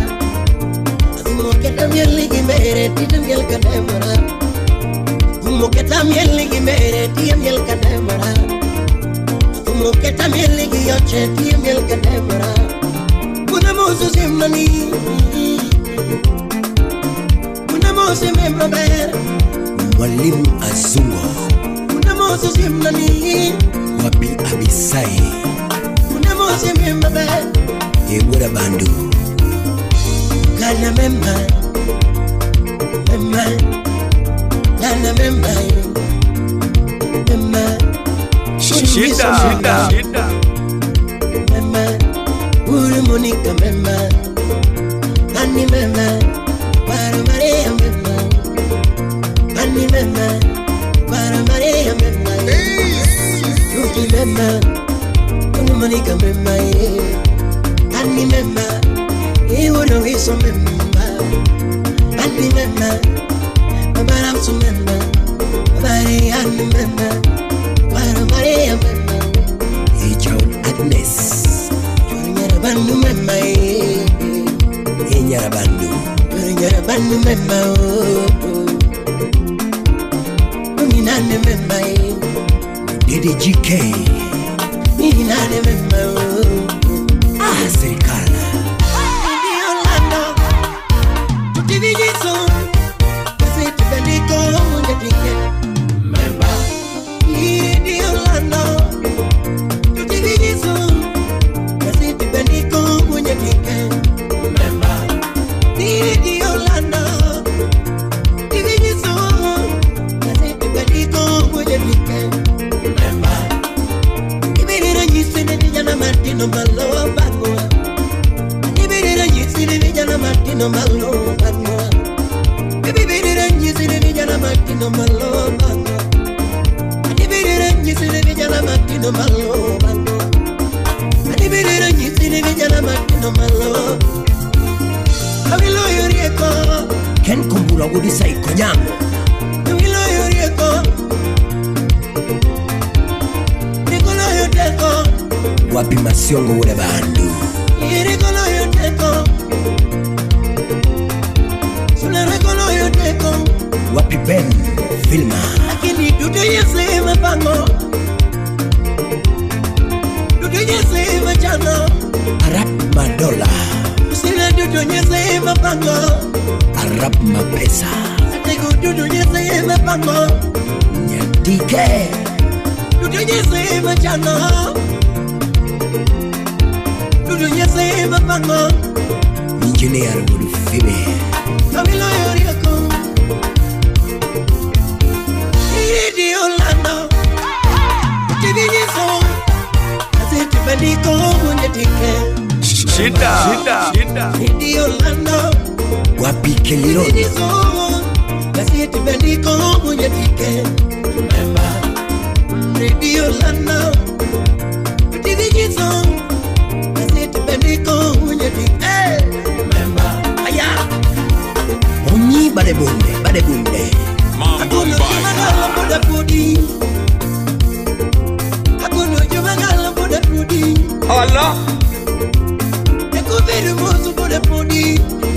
Mukela miele gimere tiya miel kademora Mukela miele gimere tiya miel kademora Mukela miele giyoche tiya miel kademora Kuna mozo simani Kuna mozo member Mwalimu Azungo Kuna mozo simani Wapi Abisai Kuna mozo member Yegura Bandu Gana member Gana member Shida. Member Uri Monica member Annie member Para Maria member Annie member Para Maria member Tuki member Uri Monica member Annie member Iwono Wiso member Annie member Para Su member Para Annie member Para Maria member Ejoun Agnes Nyarabandu member Enyarabandu Nyarabandu member Minane member Dede GK Minane member Serikala Orlando TV Jason matino malo bango. Ibirira nyisiri vijana matino malo bango. Ibirira nyisiri vijana matino malo bango. Ibirira nyisiri vijana matino malo bango. Ibirira nyisiri vijana matino malo. Awilo yurieko Ken Kumbula Udisa Ikonyango. Awilo yurieko Nikolo yoteko Wapi Masiongo Wure Bandu. Irikolo yoteko Sunarekolo yoteko Wapi Ben Filma. Lakini dudu yese mapango Dudu yese machano Arab Madola. Usina dudu yese mapango Arab Mapesa. Ateko dudu yese mapango Nyatike. Dudu yese machano Dudu yese mapango Engineer Wurufime. Kamilo yoriako Iridi Orlando Tivinyiso Azeti bandiko munyetike Shida. Iridi Orlando Wapi Keliro. Tivinyiso Azeti bandiko munyetike Remember Iridi Orlando Tivinyiso Azeti bandiko munyetike Remember Aya Onyi Badebunde. Mambo Mbaya. Allah.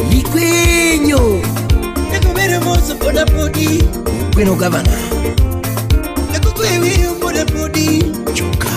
Likwenyo. Kweno Governor. Choka.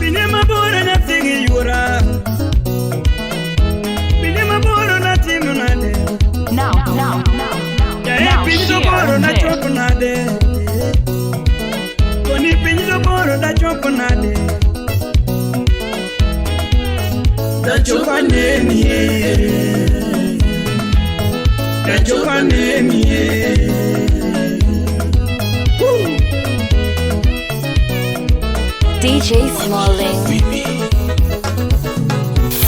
Binema bora na tigi yura. Binema bora na timu nade. Now, Pinto bora na here. chopo nade. Koni pinto bora na chopo nade. Da chopa nemiye. Da chopa nemiye. DJ Smalling.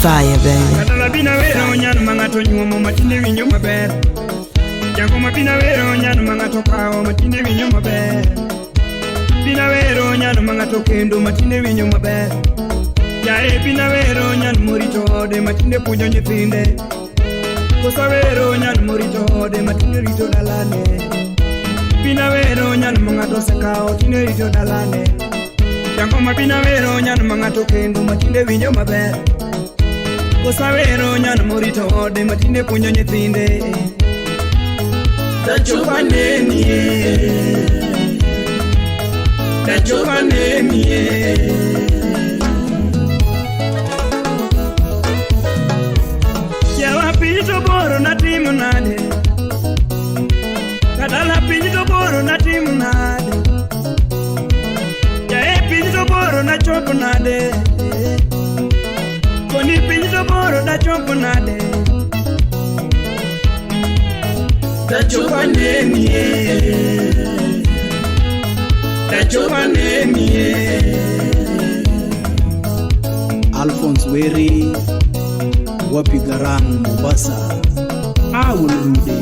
Fire baby Katala bina wera onyanu mangato nyuomo matinde winyo maber. Jango mabina wera onyanu mangato kao matinde winyo maber. Bina wera onyanu mangato kendo matinde winyo maber. Jae bina wera onyanu morito ode matinde puonjo nyithinde. Kosa wera onyanu morito ode matinde rito dalane. Bina wera onyanu mangato sekao tinde rito dalane. Jango mabina wera onyanu mangato kendo matinde winyo maber. Kosa wero nyano morito ode matinde puonjo nyithinde. Da chopa nemiye. Da chopa nemiye. Yawa pinto boro na timu nade. Kadala pinto boro na timu nade. Jae pinto boro na chopo nade. Koni pinto boro da chopo nade. Da chopa nemiye. Da chopa nemiye. Alphonse Weri, Wapi Garam, Mombasa. I will rude.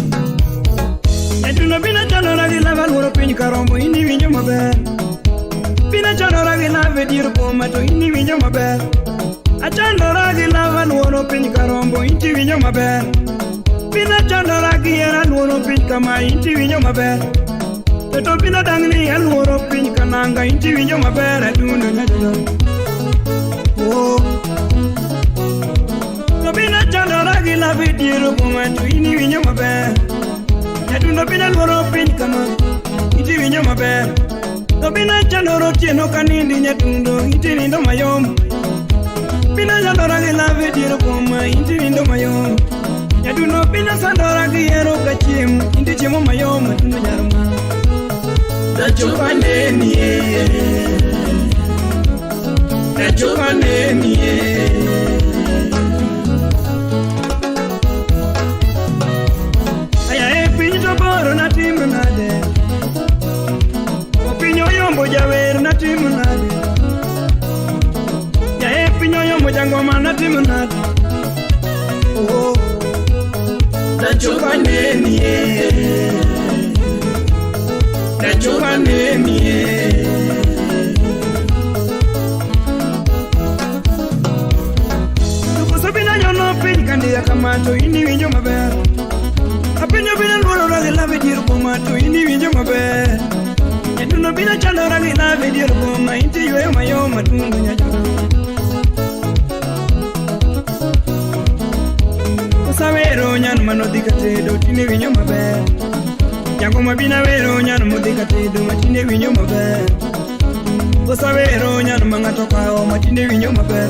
Etuno bina chanora gila valuro pinj karombo ini winyo maber. Bina chanora gila vediru pomato ini winyo maber. Achandora gila valuro pinj karombo inti winyo maber. Bina chanora gila valuro pinj kama inti winyo maber. Teto bina dangni valuro pinj kananga inti winyo maber. Etuno nyajolo. Oh. No bina chanora gila vediru pomato ini winyo maber. Etuno bina valuro pinj kama inti winyo maber. No bina chanora tieno kanindi nyetundo inti nindo mayom. Bina chanora gila vediru dier kuoma inti nindo mayom. Nyaduno pina sandora kiero kachiem inti chiemo mayom atundo nyarma. Nachopane nie, nachopane nie. Aya e piny to boro natim nade, o piny oyombo jawer natim nade. Ya e piny oyombo jangoma natim nade. Oh, nachopane nie, nachopane nie. Tukusubina nyono piny kandia kamato ini winjo maber. Apinyo bina luoro ragi lave dier koma to ini winjo maber. Nyaduno bina chalo ragi lave dier koma inti yweyo mayom matungo nyajoro. Usawero nyan manodhi katedo tine winjo maber. Jangoma bina wero nyan modhi katedo matine winjo maber. Usawero nyan mangato kao matine winjo maber.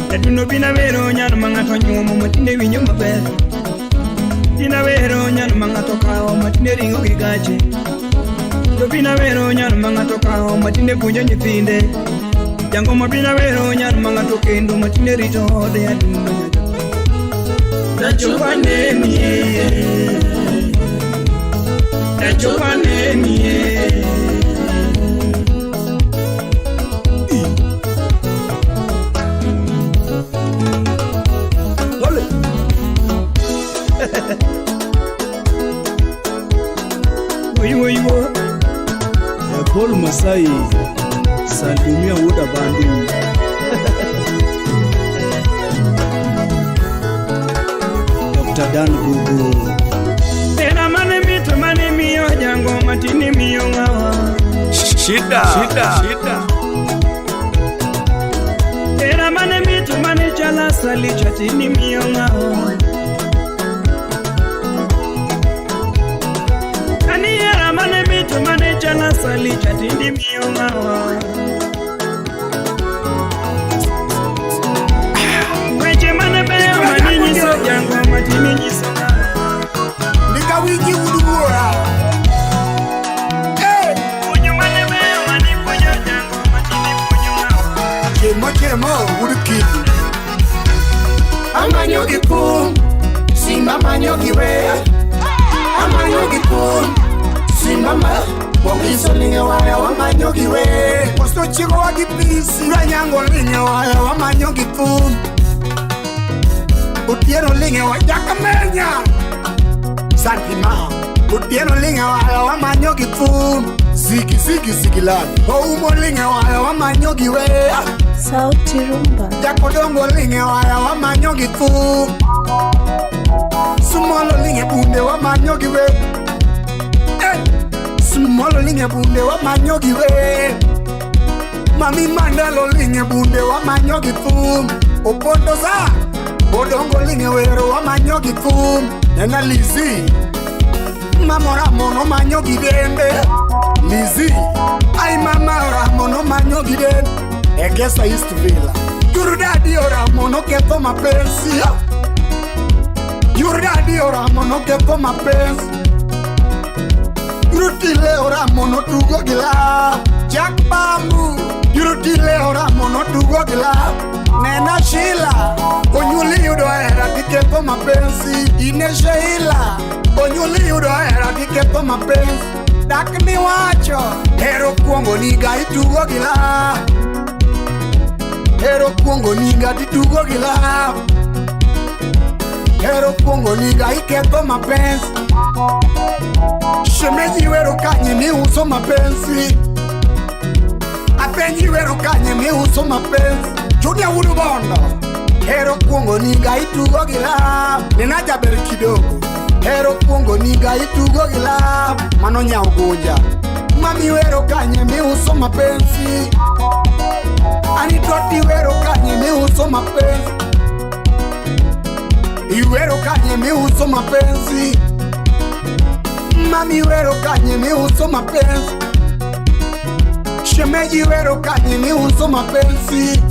Nyaduno bina wero nyan mangato nyuomo matine winjo maber. Tina wero nyan mangato kao matine ringo gi gache. To bina wero nyan mangato kao matine puonjo nyithinde. Jangoma bina wero nyan mangato kendo matine rito ode adundo nyajo. Nachopane nie, nachopane nie. Woy Paul Masai Salimia Woda Bandu. Dr. Dan Gugu. Tena mane mito mane miyo jango matini miyo ngawa. Shida. Tena mane mito mane chala sali chatini miyo ngawa. Aniera mane mito mane chala sali chatini miyo ngawa. Weche mane beyo manini so jango matini nyiso ngawa. Nika wiki udura. Punyo mane beyo mani punyo jango matini punyo ngawa. Chemo udukiki. Amanyo gipum, simba manyo giwe. Amanyo gipum, simba ma. Wakiso linge waya wamanyo giwe. Wasto chigo wagipisi. Ranyango linge waya wamanyo gipum. Utieno linge wajaka menya. Santima. Utieno linge waya wamanyo gipum. Zigi lagi. Oumo linge waya wamanyo giwe. Sauti Rumba. Jakodongo linge waya wamanyo gipum. Sumolo linge bunde wamanyo giwe. Sumolo linge bunde wamanyo giwe. Mami mandalo linge bunde wamanyo gipum. Opondo za Odongo linge wero wamanyo gipum. Nena Lizi Mama Ramono manyo gidende. Lizi Ay mama Ramono manyo gidende. I guess I used to be like Your daddy or Ramono kepo mapenzi. Your daddy or Ramono kepo mapenzi. Yurutile or Ramono tugo gila. Jack Bambu Yurutile or Ramono tugo gila. Nena Sheila Onyuli yudo era dikepo mapenzi. Ine Sheila Onyuli yudo era dikepo mapenzi. Dakni wacho Hero kuongo niga itugo gila. Hero kuongo niga itugo gila. Hero kuongo niga ikepo mapenzi. Shemeji wero kanye mi uso mapenzi. Apenji wero kanye mi uso mapenzi. Junior Wudubondo Hero kuongo niga itugo gila. Ninaja beri kidogo. Hero kuongo niga itugo gila. Mano nya ugonja. Mami wero kanye mi uso mapenzi. Anitoti wero kanye mi uso mapenzi. Iwero kanye mi uso mapenzi. Mami wero kanye mi uso mapenzi. Shemeji wero kanye mi uso mapenzi.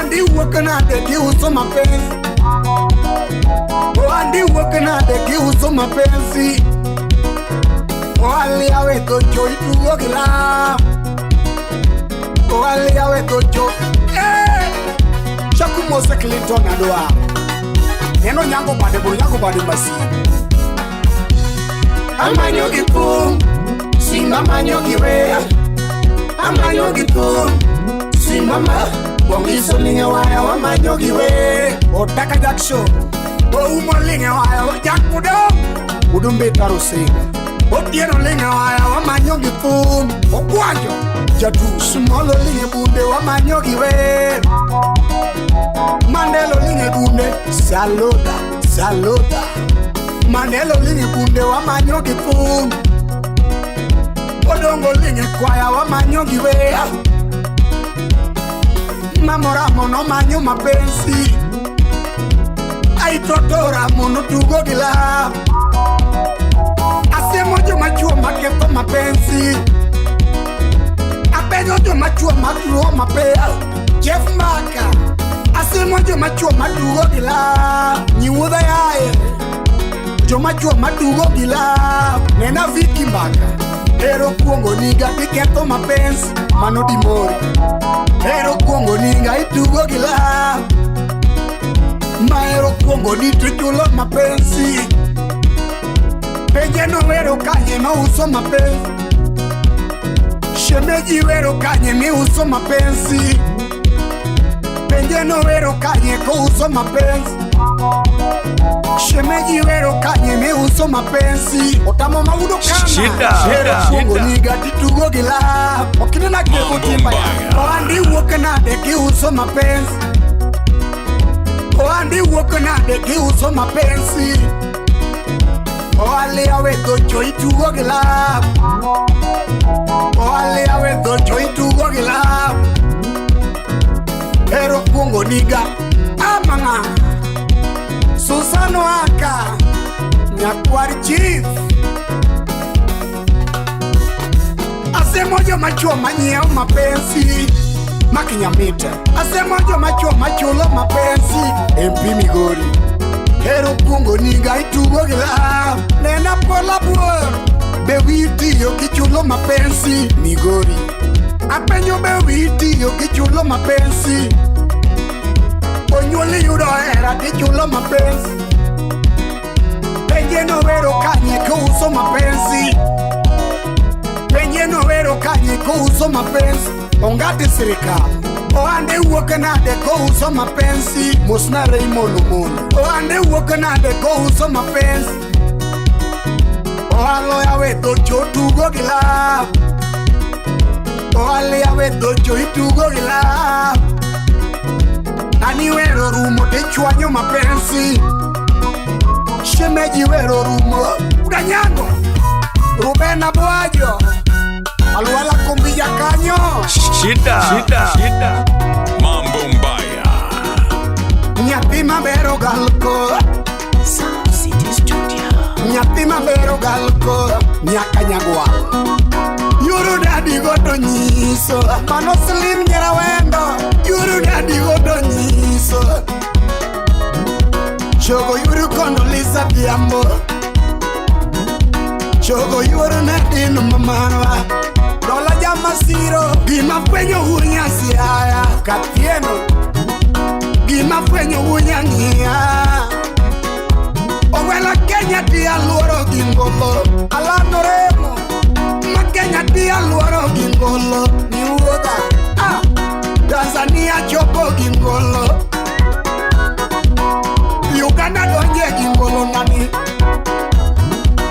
Andi wakana de kiuso mapenzi. Andi wakana de kiuso mapenzi. Ali awe tocho itugo gila. Ali awe tocho. Chaku Mose Clinton adoa. Neno nyango bade masi. Amanyo gipum, simba manyo giwe. Amanyo gipum, simba ma. Wangiso linge waya wa manyo giwe. Otaka jaksho, umo linge waya wa jakmudo. Udumbe tarusinga. Otieno linge waya wa manyo gipum. Okwanjo, jadu smolo linge bunde wa manyo giwe. Mandelo linge bunde, saluda. Mandelo linge bunde wa manyo gipum. Odongo linge kwaya wa manyo giwe. Mamora mono manyo mapenzi. Aitotora mono tugo gila. Ase mojo machuo maketo mapenzi. Apenyo jo machuo matuo mapea. Jeff Maka. Ase mojo machuo matugo gila. Nyiwuda yae. Jo machuo matugo gila. Nena Viki Mbaka. Ero kuongo niga diketo mapenzi. Mano di mori. Ero kuongo niga itugo gila. Maero kuongo ni tujulo mapenzi. Penye no ero kanye no uso mapenzi. Shemeji ero kanye mi uso mapenzi. Penye no ero kanye ko uso mapenzi. Shemeji ero kanye mi uso mapenzi. Otamo maudo kana. Ero kuongo niga ditugo gila. Okine na kebo timba ya. Andi wakana de ki uso mapenzi. Andi wakana de ki uso mapenzi. Ali awe dojo itugo gila. Ali awe dojo itugo gila. Ero kuongo niga amanga. Susano aka Nyakwari chief. Ase mojo machuo manyeo mapenzi. Makinyamita. Ase mojo machuo machulo mapenzi. MP Migori. Ero kuongo niga itugo gila. Nena pola buor. Bewiti yo kichulo mapenzi. Migori. Apenyo bewiti yo kichulo mapenzi. Onyoli yudo era kichulo mapenzi. Penye no vero kanye ko uso mapenzi. Penye no vero kanye ko uso mapenzi. Ongate serikali. Oande wokanade ko uso mapenzi. Musna rei molo. Oande wokanade ko uso mapenzi. Oalo ya we dojo tugo gila. Oale ya we dojo itugo gila. Ani wero rumo de chuanyo mapenzi. Shemeji wero rumo udanyango. Rubena Boajo. Alwala kumbi ya kanyo. Shida. Mambo mbaya. Nyatima bero galko. Sound City Studio. Nyatima bero galko. Nyakanyagwa. Yuru dadi godo nyiso. Mano slim nyera wendo. Yuru dadi godo nyiso. Chogo yuru kondo lisa diambo. Chogo yuru nadino mamanwa. Dola jama siro. Gima kwenyo hunya siaya. Katieno. Gima kwenyo hunya ngia. Owela Kenya dia luoro gingolo. Alano remo. Ma Kenya dia luoro gingolo. Ni uoga. Tanzania chopo gingolo. Uganda donje gingolo nani.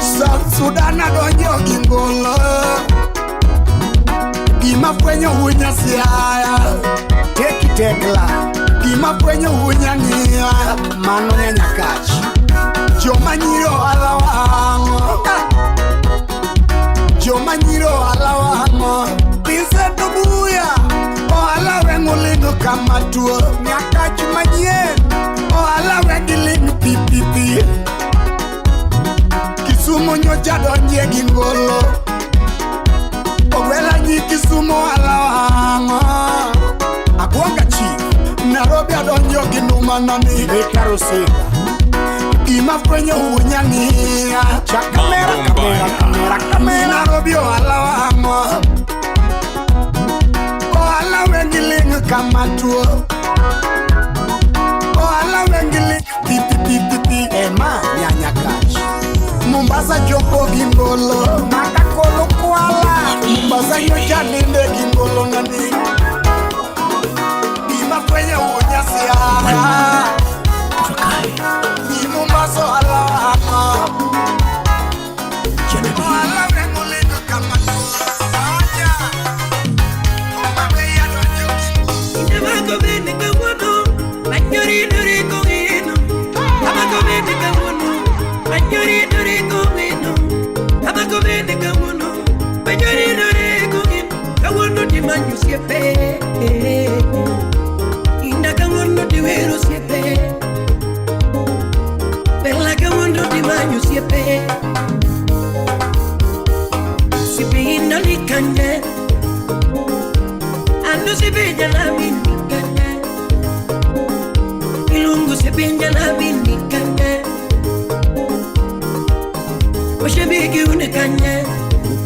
South Sudan donje gingolo. Gima kwenye hunya siaya. Tekla. Gima kwenye hunya ngia. Mano nyakachi. Jomanyiro alawango. Jomanyiro alawango. Pisa tobuya. Oala wengulino kama tuo. Nyakachi manyien. Oala wengilino pipipi. Kisumo nyoja donje gingolo. Owela nyi Kisumo alawango. Aguanga chief. Naro jogi numanani ekarosinga Ima kwenye unyang'ia cha kamera Nairobi ohala wengiling kama tuo ohala wengiling pipi ema nyanya kachi Mombasa joko gingolo makakolo kuala Mombasa nyocha ninde gingolo nani Ima kwenye unyasi Mombasa alama ohala wengiling kama tuo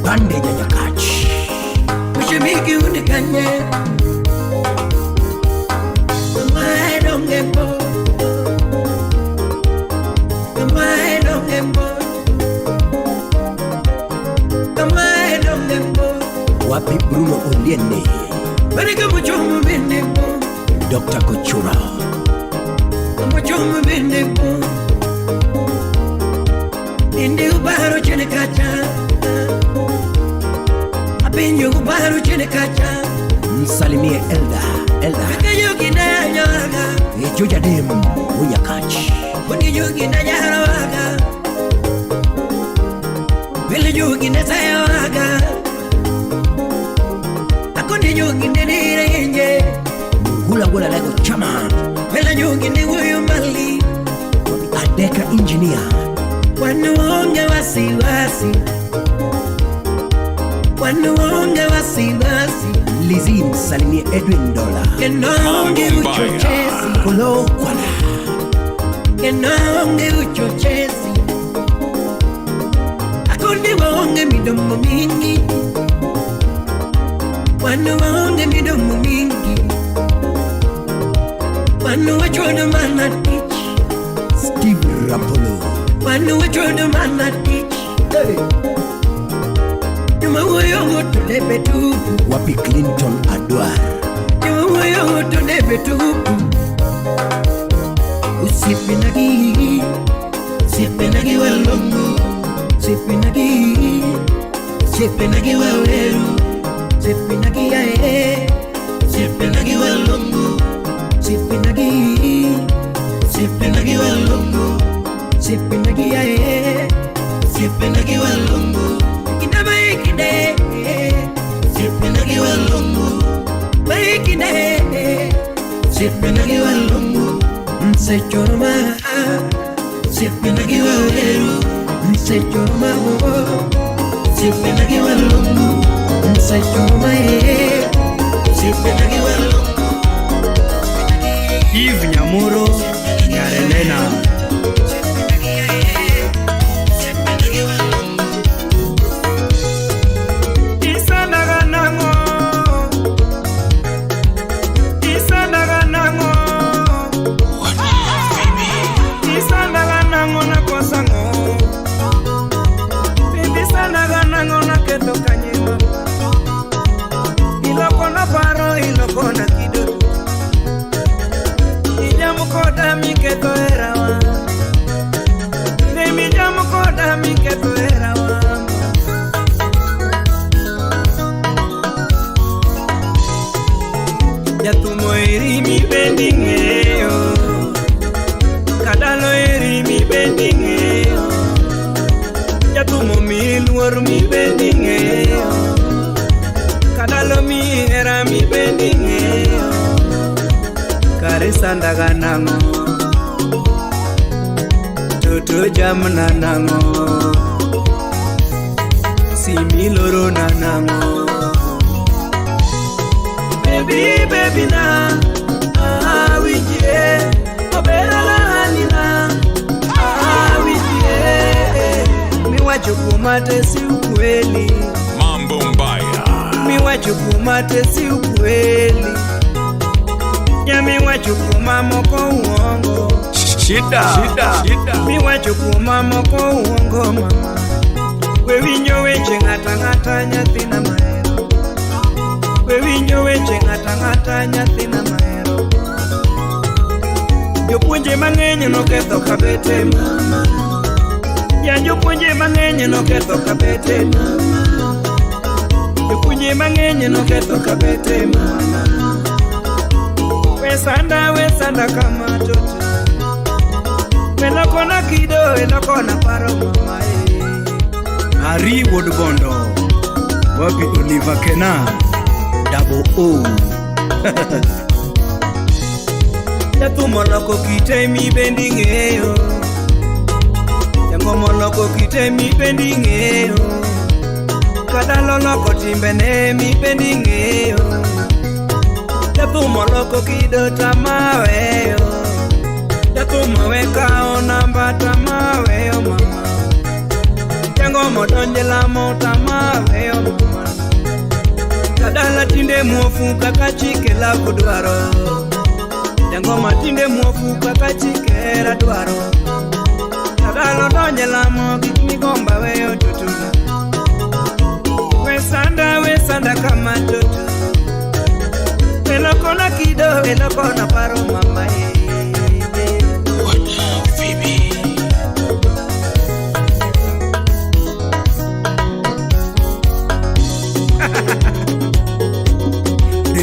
Bande nyanya kachi Ushimiki unikanye Kamae dongembo Kamae dongembo Kamae dongembo Wapi Bruno Oliene Barika muchomu bendembo Dr. Kochura Muchomu bendembo Indi ubaro chene kacha Binyo kubaru chene kacha Msalimie Elda Kakayo kina nyoraga Ejoja dem Unya kachi Kuni yugi na nyarawaga Wili yugi na sayawaga Akuni yugi na nire inje Hula wala lego chaman Wili yugi na wuyu mali Adeka engineer Wanu onge wasi Wanuonge wasi Lizzie msalimie Edwin Dola Kenonge uchochezi Kolo kwala Kenonge uchochezi Akundi waonge midomo mingi Wanuonge midomo mingi Wanu wachodo mana teach Steve Rapolo Wanu wachodo mana teach Hey Yuma to debe tupu Wapi Clinton Adwar Yuma to debe tupu Usipinagi walongo Sipinagi waleru Sipinagi ae Sipinagi walongo Sipinagi walongo Sipinagi ae Sipinagi walongo Kide Sipinagi walongo Kide Sipinagi walongo Nsechoroma Sipinagi waleru Nsechoroma Sipinagi walongo Nsechoroma Sipinagi walongo Yves Nyamuro Yarelena Yatumo eri mi bendingeo Kadalo eri mi bendingeo Yatumo mi luor mi bendingeo Kadalo mi era mi bendingeo Karisanda ganango Toto jamna nango Similoro nanango Baby na, we yeah. kumate si ukweli. Mambo mbaya. Miwacho kumate si ukweli. Miwacho kumamoko uongo. Shida. Miwacho kumamoko uongo mama. Wewinjo weche ng'ata nyathina mahero. Wewinjo weche ng'ata nyathina mahero. Jopuonje mang'eny noketho kabete mama. Ya jopuonje mang'eny noketho kabete mama. Jopuonje mang'eny noketho kabete mama. Wesanda kama toto. Elokona kido, elokona paro mama. Ari Woodbondo, Wapi Oliver Kena, Double O. Jatu moloko kite mi bendi ng'eyo. Jango moloko kite mi bendi ng'eyo. Kadalo loko timbene mi bendi ng'eyo. Jatu moloko kido tamaweyo. Jatu maweka o namba tamaweyo mama. Jango modonje lamo tamaweyo mama. Kadala tinde muofu kaka chike la kudwaro. Jango matinde muofu kaka chike la dwaro. Kadala donje lamo migomba weyo tutuna. Wesanda kama tutu. Elokona kido, elokona paro mama.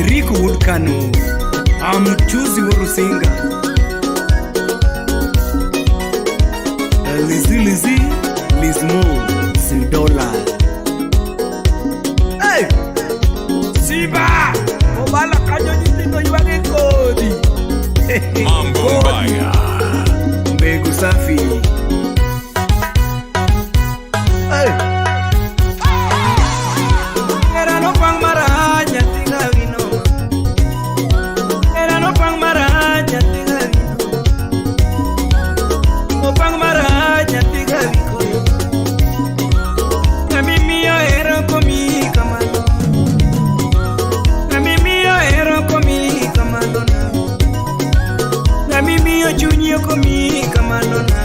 Rick Woodkano, I'm choosing Urusinga. Lizzy, Lizmo, Sindola. Hey! Siba! Obala kanyo nyithindo ywage kodi. Mambo mbaya. Mbegu safi. Hey! Era no pang maraja tinga vino. Era no pang maraja tinga vino. No pang maraja tinga vino. Na mimi yo ero komi kamano. Na mimi yo ero komi kamano na. Na mimi yo chunyo komi kamano na.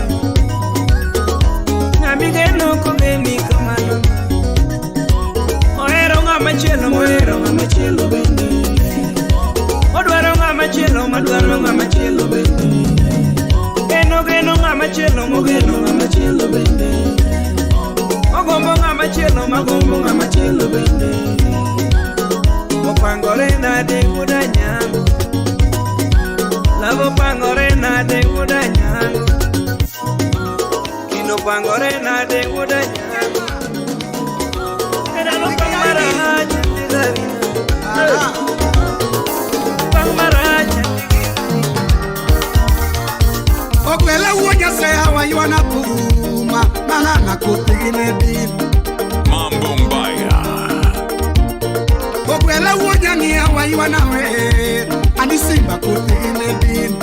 Na migeno komi kamano na. Moero ng'ama chielo bende. Odwaro ng'ama chielo bende. Geno ng'ama chielo, mogeno ng'ama chielo bende. Ogombo ng'ama chielo bende. Opangore nade wuda nyango. Lavo pangore nade wuda nyango. Kino pangore nade wuda nyango. Era no pangmaraja tinga vino. Pangmaraja Okwele uonya seha wa yuana puma. Manana kutigine bin. Mambo mbaya. Okwele uonya niya wa yuana we. Anisimba kutigine bin.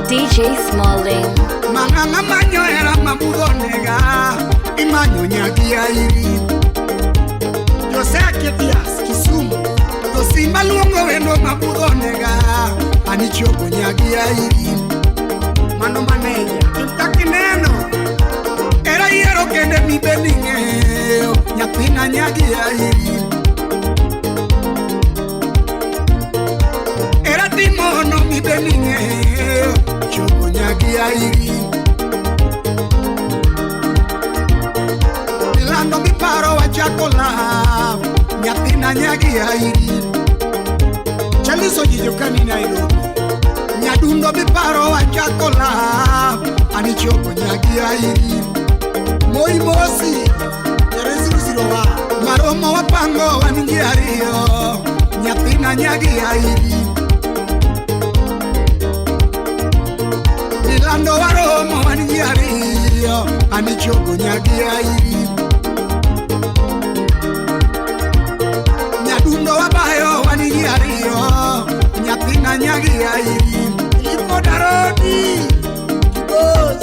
DJ Smalling. Manana manyo era mabugonega. Imanyo nyagia iri. Jose Aketias Kisumu. Josimba luongo wendo mabugonega. Anichogo nyagia iri. Mano maneja kitaki neno. Era hiero kende mi beningeo. Nyapina nyagia iri. Era timono mi beningeo. Chogo nyagia iri. Milando mi paro wa chakola. Nyapina nyagia iri. Chaliso jijokani Nairobi. Nyadundo biparo wa chakola. Anichoko nyagia iri. Moi mosi Yereziru wa Maromo wa pango wa ningiario. Nyapina nyagia iri. Milando wa Romo wa ningiario. Anichoko nyagia iri. Nyadundo wa bayo wa ningiario. Nyapina nyagia iri. Ilipo darodi Kibos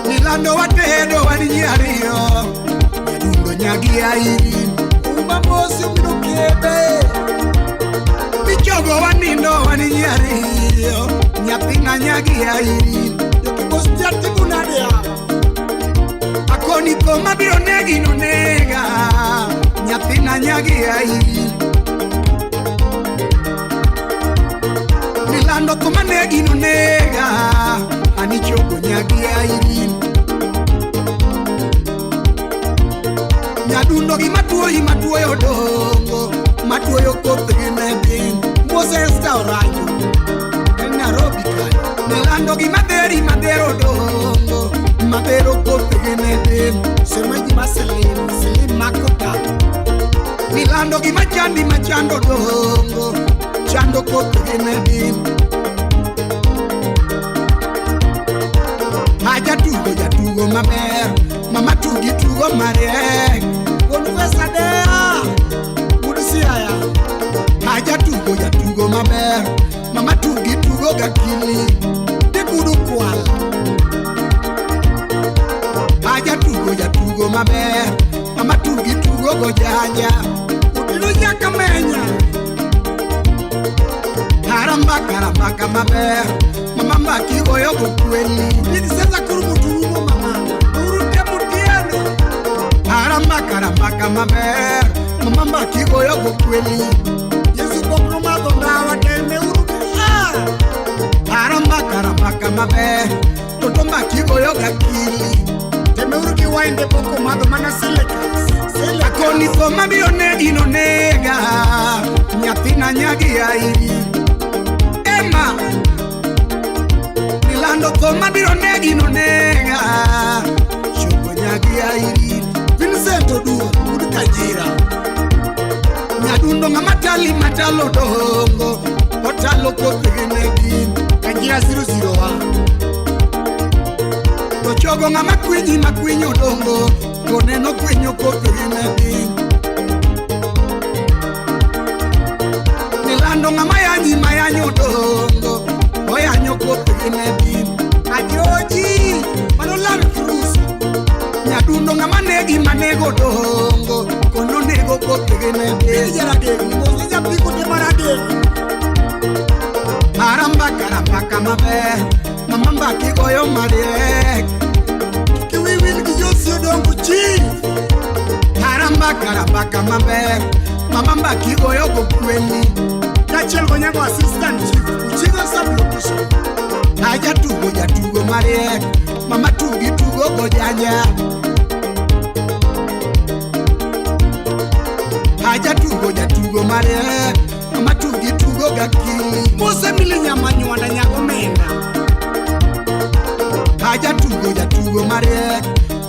Milando wa te edo waninyariyo Nyadundo nyagi airi Uma mosi minukebe Michogo wanindo waninyariyo Nyathina nyagi airi Yokibos tiatibu nadea Akoni koma biro negi no nega Nyathina nyagi airi Nilando koma negi no nega Ani chogo nyagi airi Nyadundo gi matuo yodongo Matuo yokoth gi medin Moses Taurajo En Nairobi kanyo Nilando gi madero dongo Madero koth gi medin Semeji silim makota Nilando gi machando dongo Chando koth gi medin Jatugo maber Mama tugi tugo mariek Gonu pesa dea Gudu siaya Jatugo maber Mama tugi tugo gakili De gudu kwala Jatugo maber Mama tugi tugo gojanja Utilu nyaka menya Karambaka maber Mama mbaki goyo gokweli Nini sasa kurumuturumo mama Urute mutieno Karambaka maber Mama mbaki goyo gokweli Yesu bokro magondawa Teme urute Karambaka maber Toto mbaki goyo gakili Teme uruki wainde boko mago mana selekas Akoni koma biro negi no nega Nyathina nyagi airi Emma Nilando koma biro negi no nega Chogo nyagi airi Vincent Oduo Kudu Kajira Nyadundo nga matalo dongo Otalo kote genegi Kajira 001 Tochogo nga makwinyo dongo Koneno kwenyo kote genegi Nilando nga mayanyo dongo Oyanyo kote genegi Adioji Manolan Cruz Nyadundo nga manego dongo Kono nego kote genegi Yaradegi Mozi piko de maradegi Karambaka maber Mama mbaki goyo mariek Kiwiwil ki yosio dongo chi Karambaka maber Mama mbaki goyo gokweli Kachel gonyago assistant chief Uchigo sub-location Jatugo mariek Mama tugi tugo gojanya Jatugo mariek Mama tugi tugo gakili Mose mili nyama nyuanda nyago menda Jatugo mariek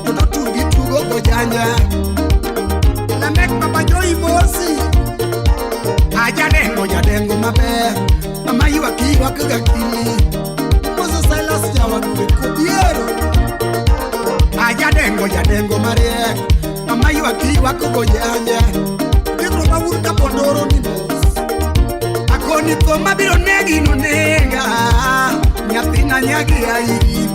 Toto tugi tugo gojanya Lamek Papa Joy Mosi Jadengo maber Mama iwak gakili Mose Silas Jawa kubiero Jadengo mariek Mama iwak gojanya Dikro mawurka pondoro ni mos Akoni koma biro negi no nega Nyathina nyagi airi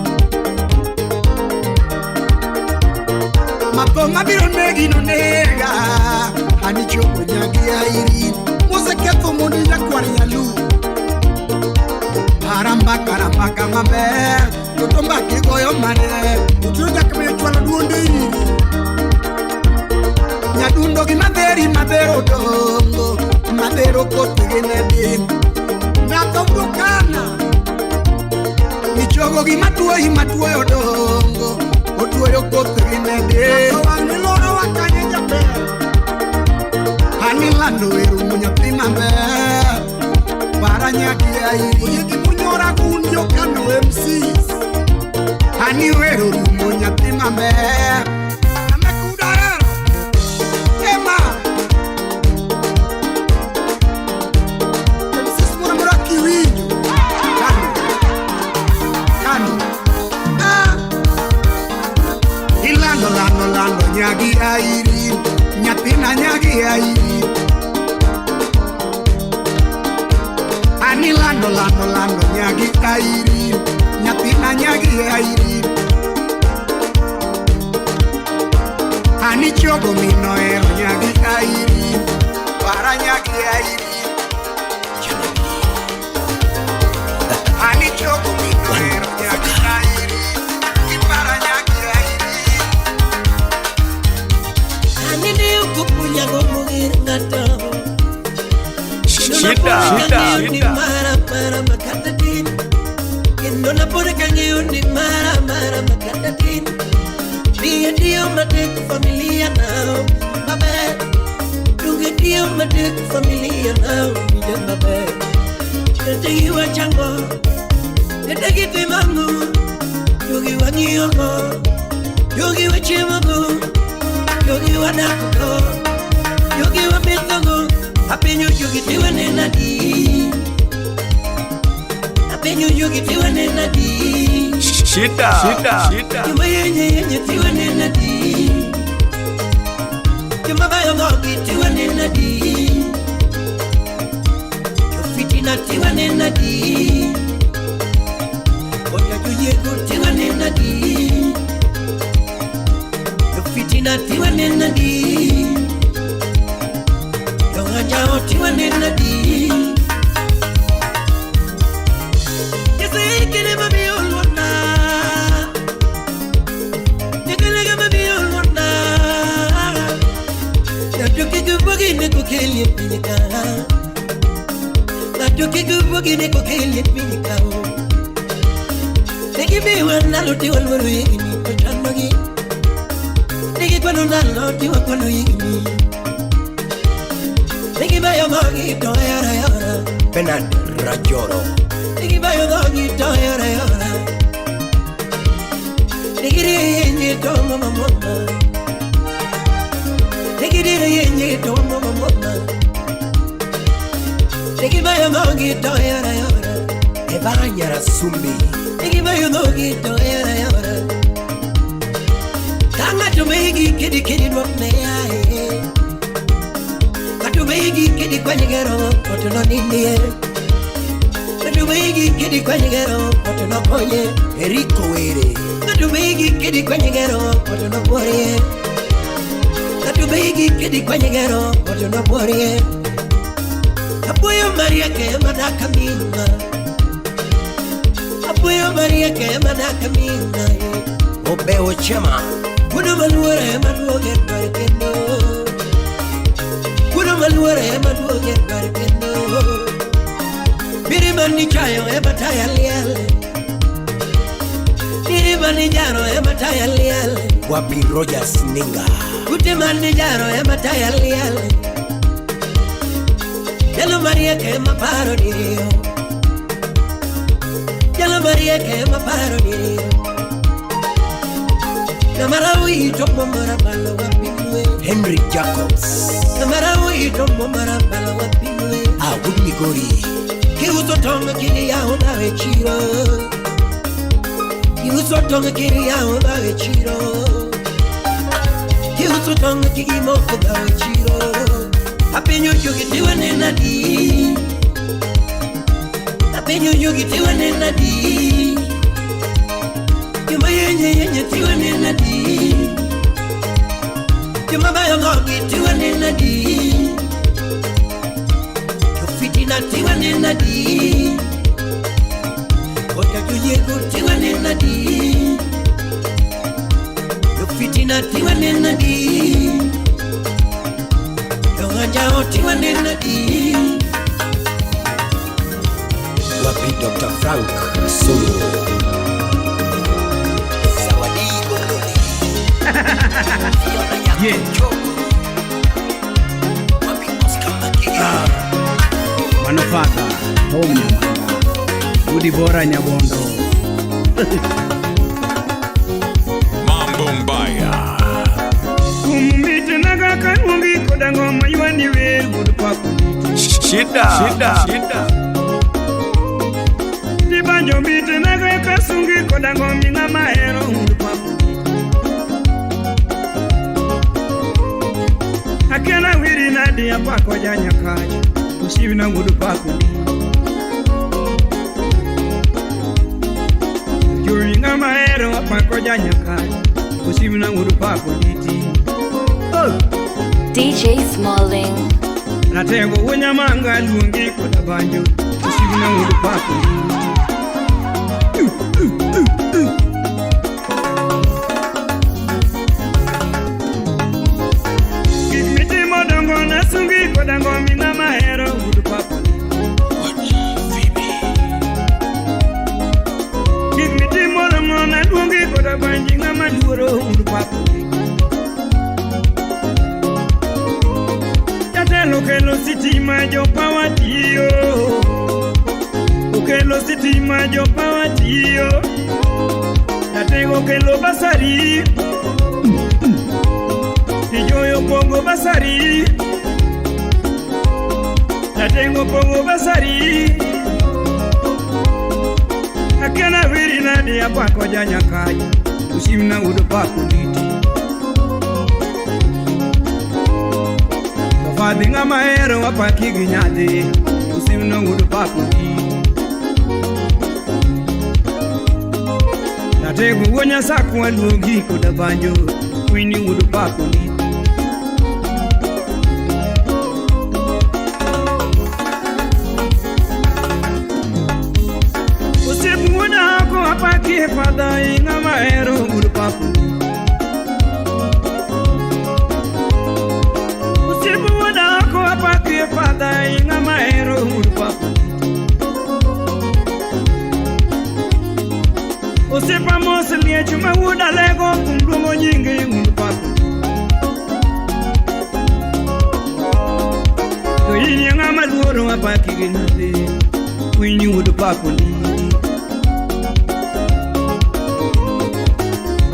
Makoma biro negi no nega Ani chogo nyagi airi Mose ketho mondi jakwari nyalu Karambaka maber Toto mbaki goyo mane Utiro jakame chwalo duonde iri Nyadundo gi madero dongo Madero kote genedi Nato brokana Michogo gi matuo dongo Otuoyo kote genedi Nato waniloro wakanye jaber Anilando eru nyathi maber Para nyaki airi Oyegi munyora kunyo kano MCs Ani wero rumo nyathi maber Namekuda Emma MCs mura kiwinyo Kano Ilando nyagi airi Nyathina nyagi airi Ani lando nyagi airi Nyathina nyagi airi Ani chogo minoero nyagi airi, para nyagi airi. Ani chogo minoero nyagi airi, para nyagi airi. Ani ni ukupunya gomugir ngato. Shida. Mara makatatin. Indona pore kangi undi mara makatatin. Dio matek familia now, babe. Dio matek familia now, babe. Tete iwa chango, tete kiti mangu. Yogi wangi yoko, yogi wachimagu, yogi wanakuko, yogi wamitogo. Apenyo yogi tiwa nena di, apenyo yogi tiwa nena di. Shida. Yuma yenye tiwa nena di, yuma bayo ngogi tiwa nena di, yofitina tiwa nena di, oya yuyego tiwa nena di, yofitina tiwa nena di, yongajao tiwa nena di. Yese kene mami olwana. Neko kelye pinika, na toke kubogi neko kelye pinika. Neki biwa naloti walwaru yini pachanogi. Neki kwano naloti wakwano yini. Neki bayo gogi to yara. Benad Rajoro. Neki bayo gogi to yara. Neki riyenye to mama. Take it in your dome, mama. Take it by your doggy, toyara. Evanya Sumbi. Take it by your doggy, toyara. Tanga to make it kitty what may I. But to make it kitty when you get on, but to not in the air. But to make it kitty when you get on, but to not on ye. Erico Ere. But to make it kitty when you get on, but to not worry. Tu begi kidi kwenye gero, watu na bori. Abuyo Maria ke madaka minga. Abuyo Maria ke madaka minga. Obeo Chema. Kuno maluare maduoge barkendo. Kuno maluare maduoge barkendo. Biri mani chayo e bataya liale. Biri mani jaro e bataya liale. Wapi Rogers Ninga. Kute mani jaro e bataya liale. Yalo Maria ke maparo dirio. Yalo Maria ke maparo dirio. Namarawi tomo marabalo wapinwe. Henry Jacobs. Namarawi tomo marabalo wapinwe. Awuni Gori. Kiuso tonga kiri ya onda wechiro. Kiuso tonga kiri ya onda wechiro. Kiuso tonga kiri moko da wechiro. Apenyo yogi tiwa nena di. Apenyo yogi tiwa nena di. Yuma yenye tiwa nena di. Yuma bayo ngogi tiwa nena di. Yofitina tiwa nena di. Oya yuyego tiwa nena di. Yofitina tiwa nena di. Yongajao tiwa nena di. Wapi Dr. Frank Solo. Yeah. Manufaka Tom Nyamanga Udi Bora Nyabondo Mambo Mbaya. Kumite naga kanungi kodango mayuani we mudupaku. Shida. Tibanjo mite naga kasungi kodango minga mahero mudupaku. Akena wiri nadi apa ko janya kaji Ushibina mudupaku. Yuri nga mahero apa ko janya kaji Ushibina mudupaku diti. DJ Smalling. Natego Winyamanga Lungi Koda Banjo. Ushibina Wudu Papo. Give me the Modongo Nasungi Kodango Mina Mahero Wudu Papo. Give me the Modongo Nasungi Koda Banji Namaduro Wudu Papo. Ukelo city majo power tio. Ukelo city majo power tio. Tatego kelo basari. Tijoyo pongo basari. Tatego pongo basari. Akena viri na dia pako janya kai. Ushimna Wudu Papo liti. Fadinga mahero wapaki ginyade. Usimna Wudu Papo di. Nategu wonya saku walugi Koda Banjo. Kwini Wudu Papo di. Usimu wonya ako wapaki fada inga mahero Wudu Papo di. Fada inga mahero Wudu Papo. Usipa mosli chuma wuda lego kumdungo nyingi Wudu Papo. Toyini nga maluoro wapaki ginade. Kwini Wudu Papo ni.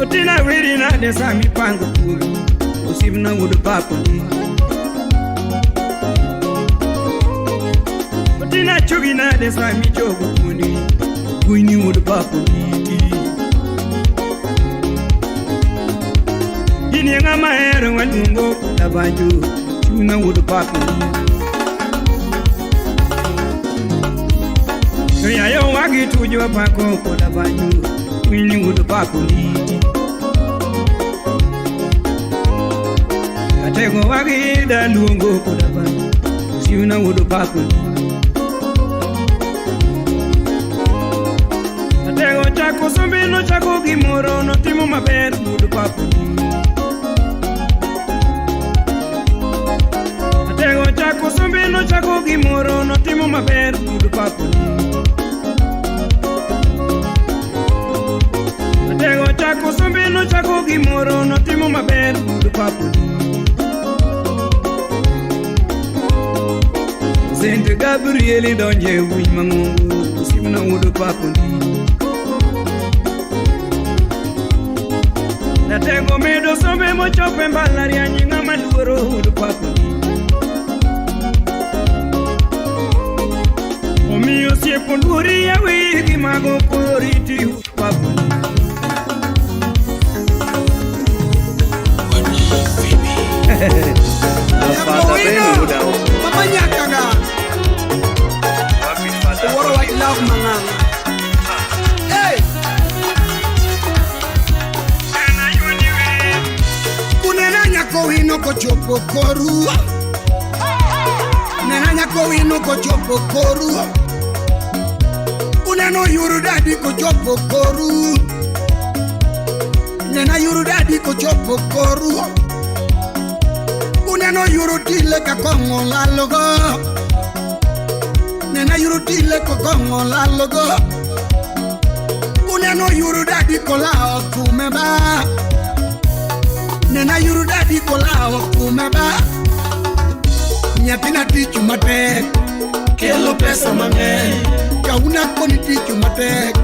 Otina wiri na desa mipango kulu. Usipna Wudu Papo ni. Tina chugina desa mi chogo kuni. Kwini Wudu Papo liti. Ini nga mahero walungo Koda Banjo. Chuna Wudu Papo liti. Yayo wagi tujo pako Koda Banjo. Kwini Wudu Papo liti. Katego wagi da lungo Koda Banjo. Chuna Wudu Papo liti. Tego chako sombino chako gimoro no timo maber Wudu Papo. Tego chako sombino chako gimoro no timo maber Wudu Papo. Tego chako sombino chako gimoro no timo maber Wudu Papo. Saint Gabriel donje winy mangungu usimna Wudu Papo. Natego medo sombe mochope mbalariany nga maluoro Wudu Papo. Omiyo siepo luori ya wigi mago poriti Wudu Papo. Mama nyakaga. Woro wa love manganga. Hey. Kunena nyako wino ko chopo koru. Nena nyako wino ko chopo koru. Uneno yuru dadi ko chopo koru. Nena yuru dadi ko chopo koru. Uneno yuru tile ka kongo lalogo. Nena yuru tile ko kongo lalogo. Uneno yuru dadi ko lao kumeba. Nena yuru dadi ko lao kumeba. Nyatina tichu matek. Kelo pesa mange. Kauna koni tichu matek.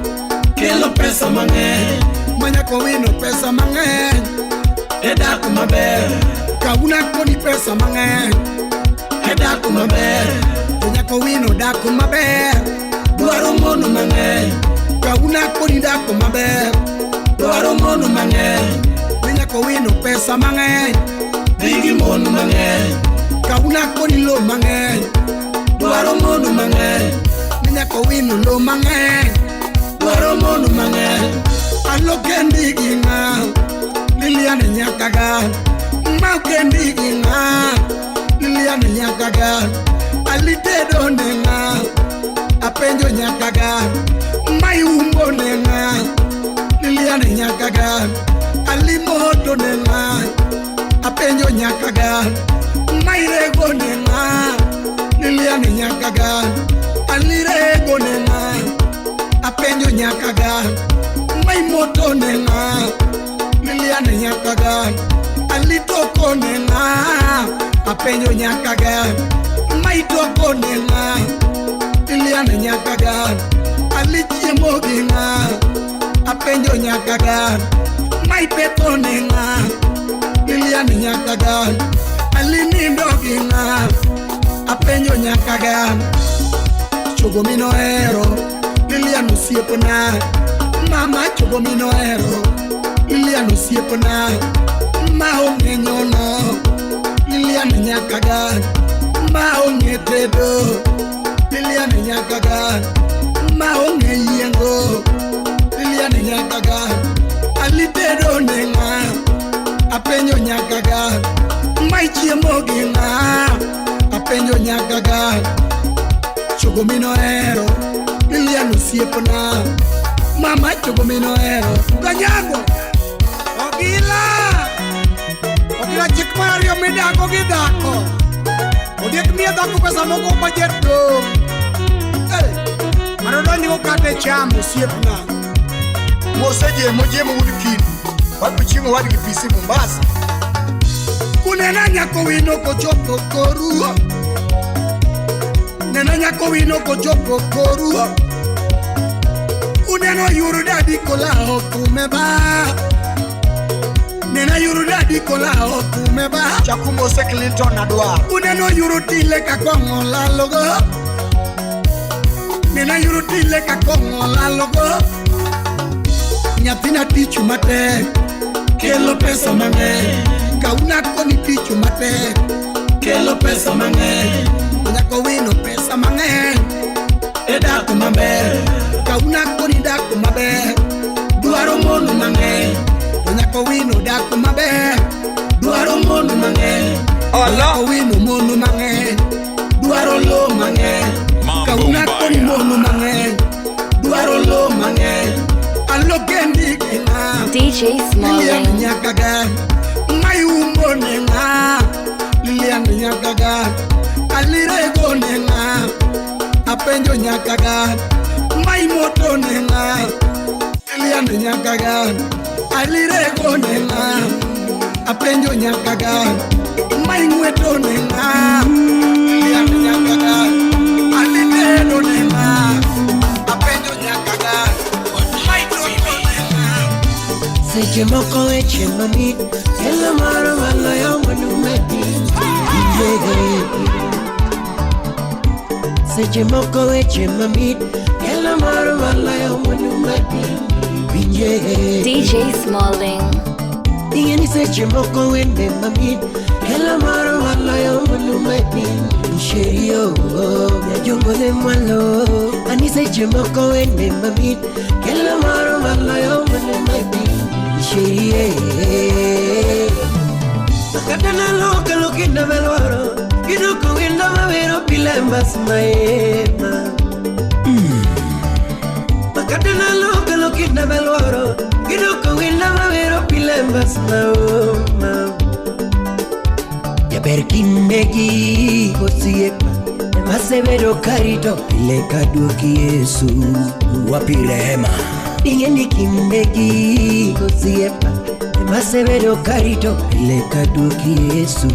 Kelo pesa mange. Manya ko wino pesa mange. Eda kumaber. Kauna koni pesa mange. Eda kumaber. Manya ko wino da kumaber. Duaro mono mange. Kauna koni da kumaber. Duaro mono mange. Manya ko wino pesa mange. Digi mono mange. Kauna koni lo mange. Duaro mono mange. Manya ko wino lo mange. Duaro mono mange. Alo kendi ginga. Liliane nyakaga. Maukendi ginga Liliana nyakagan Alitedo nenga Apenjo nyakagan Mayumbo nenga Liliana nyakagan Alimoto nenga Apenjo nyakagan Mairego nenga Liliana nyakagan Alirego nenga Apenjo nyakagan Maimoto nenga Liliana nyakagan Alitoko nenga Apenjo nyakagan Maitoko nenga Liliana nyakagan Alichiemo ginga Apenjo nyakagan Maipeto nenga Liliana nyakagan Alinindo ginga Apenjo nyakagan Chogomino ero Liliana usiepona Mama chogomino ero Liliana usiepona Maonge nyono Liliana nyakagan Maonge tedo Liliana nyakagan Maonge yengo Liliana nyakagan Alitedo nenga Apenjo nyakagan Maichiemo ginga Apenjo nyakagan Chogomino ero Liliana usiepona Mama chogomino ero Ganyago Ogila chik mario midako gidako Odiek miya dhako pesa moko budget do Marodoni ukate chamu siepna Moseje mojemo udikini Wapu chingo wadi kipisi Mombasa Kunena nyako wino kochopo koru Nena nyako wino kochopo koru Uneno yuru dadi kola okumeba Nena yuru dadi kola okumeba Chakumo se Clinton adwa Uneno yuru tile kakongo la logo Nena yuru tile kakongo la logo Nyatina tichu mate Kelo pesa mange Kauna koni tichu mate Kelo pesa mange Nyako wino pesa mange Edako mabe Kauna koni dako mabe Duaro mono mange Nyako wino dako mabe Duaro mono mange Nyako wino mono mange Duaro lo mange Kauna koni mono mange Duaro lo mange Alo kendi kina DJ Smalling. Liliana nyakagan Mayumbo nenga Liliana nyakagan Alirego nenga Apenjo nyakagan Maimoto nenga Liliana nyakagan Alirego nenga Apenjo nyakagan Maingweto nenga Liliana nyakagan Alitedo nenga Apenjo nyakagan Seche moko weche mamit Kelo maro maloyo manumeti Seche moko weche mamit Kelo maro maloyo manumeti DJ Smalling. Ingeni seche moko wende mamit Kelo maro maloyo manumeti Sherio ya jongo de malo Ani seche moko wende mamit Kelo maro maloyo manumeti Makadana loka lokinda velwaro Kiduku winda mawero pilembas maema Makadana loka lokinda velwaro Kiduku winda mawero pilembas maoma Ya berkindegi kosiepa Masevero karito Pileka duki Yesu Wapirema Ingeni kindegi kosiepa Masevero karito Pileka duki Yesu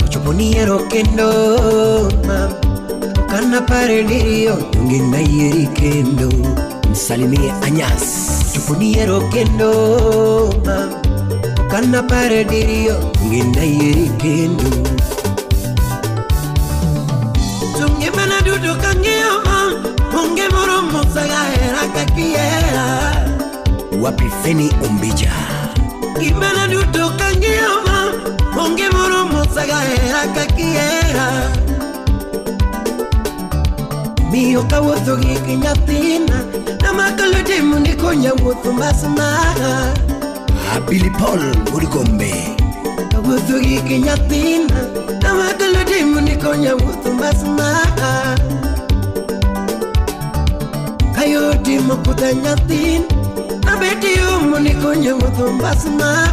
Ochoponiero kendo Okana pare nirio Yungina yeri kendo Msalimie Anyas Ochoponiero kendo Okana pare nirio Yungina yeri kendo Tungimana dudu kangioma Munge moro musaga era kakiera Wapi Feni Umbija Kimana dudu kangioma Munge moro musaga era kakiera Mio kawoto gikinyatina Namakalo demu nikonya wotu masana Billy Paul Urgombe Awuotho gi nyathina Namakalo timo ni konya wuotho masma Kayo timo kuda nyathin Nabeti umo ni konya wuotho masma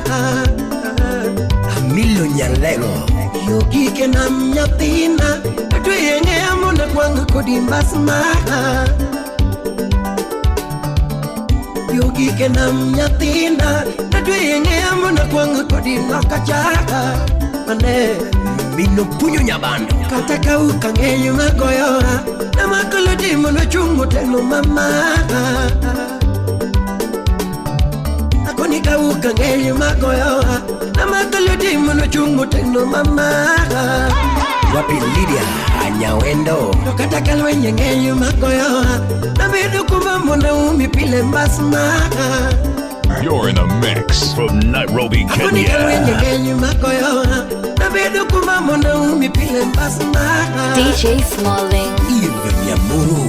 Amilo Nyalego Yogi ke nam nyathina Atwe amo na kwanga kodi masma Yogi ke nam nyathina Natwe amo na kwanga kodi nakachaka Mane Mino punyo nyabando Kata kau kangenyo magoyo Namakalo timo na chungo teno mama Ako ni kau kangenyo magoyo Namakalo timo na chungo teno mama Wapi Lydia Anyawendo Kata kalwenye ngenyo magoyo Nabedo kumambo na umipile mbasma You're in a mix from Nairobi, Kenya. DJ Smalling. Even Yamuru.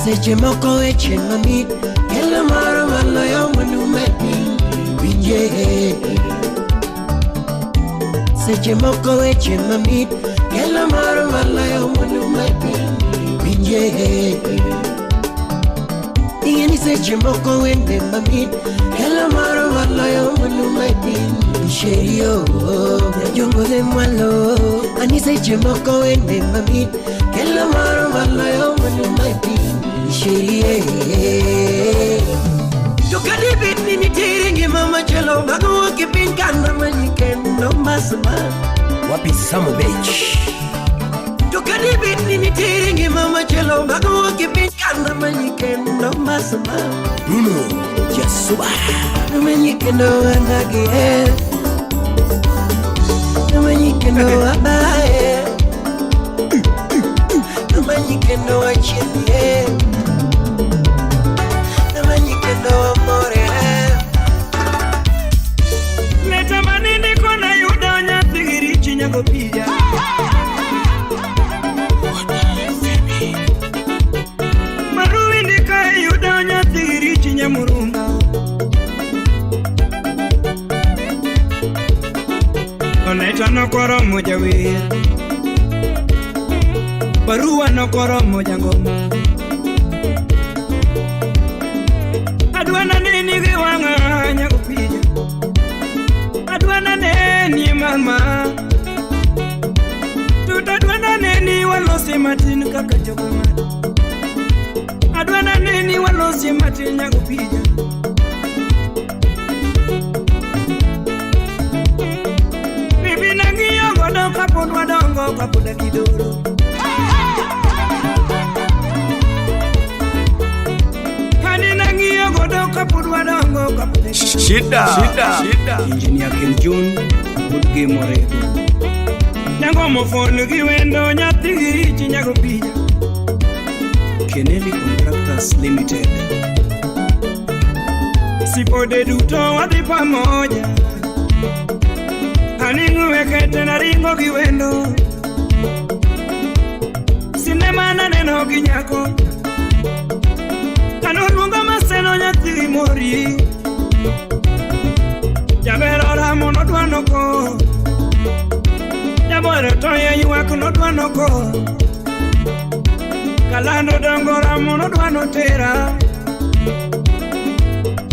Seche moko eche mami. Kela mara malayo manumeti. Winje. Seche moko eche mami. Kela mara malayo manumeti. Winje. Yeni seche moko wende mami. Kela mara malayo manumeti. Sherio, Jungo de Malo, Ani seche moko wende mami. Kela mara malayo manumeti. Sherie. Tukadi bitni ni tiringi mama chelo. Bago kipin kanda manikendo masama. Wapi Samo Beach. Tukadi bitni ni tiringi mama chelo. Bago kipin kanda manikendo masama. Bruno Jasuba. Manikendo andage. Manikendo abae. Manikendo achie. Manikendo amore. Leta manini kona yuda nyathiri chinyago pija. Maruwi ndika yuda nyathiri chinyamurunga. Onaita nokoro moja wir. Barua nokoro moja ngoma. Adwana nini giwanga nyago pija. Adwana nini mama. Tutadwana nini walosi matin kaka jokomati. Adwana nini walosi matin nyago pija. Bibi nangiyo godo kapod wadongo kapoda kidoro. Shida. Engineer Ken June would give more. Nango mo phone gi wendo nyathiri chinyago pija. Keneli Contractors Limited. Sipode duto wadi pamoja. Aningu wekete na ringo gi wendo. Sinema na neno gi nyako. Kanunga maseno nyathiri mori. Jabero ramo no dwano ko. Jaboro toye yuak no dwano ko. Kalando dongo ramo no dwano tera.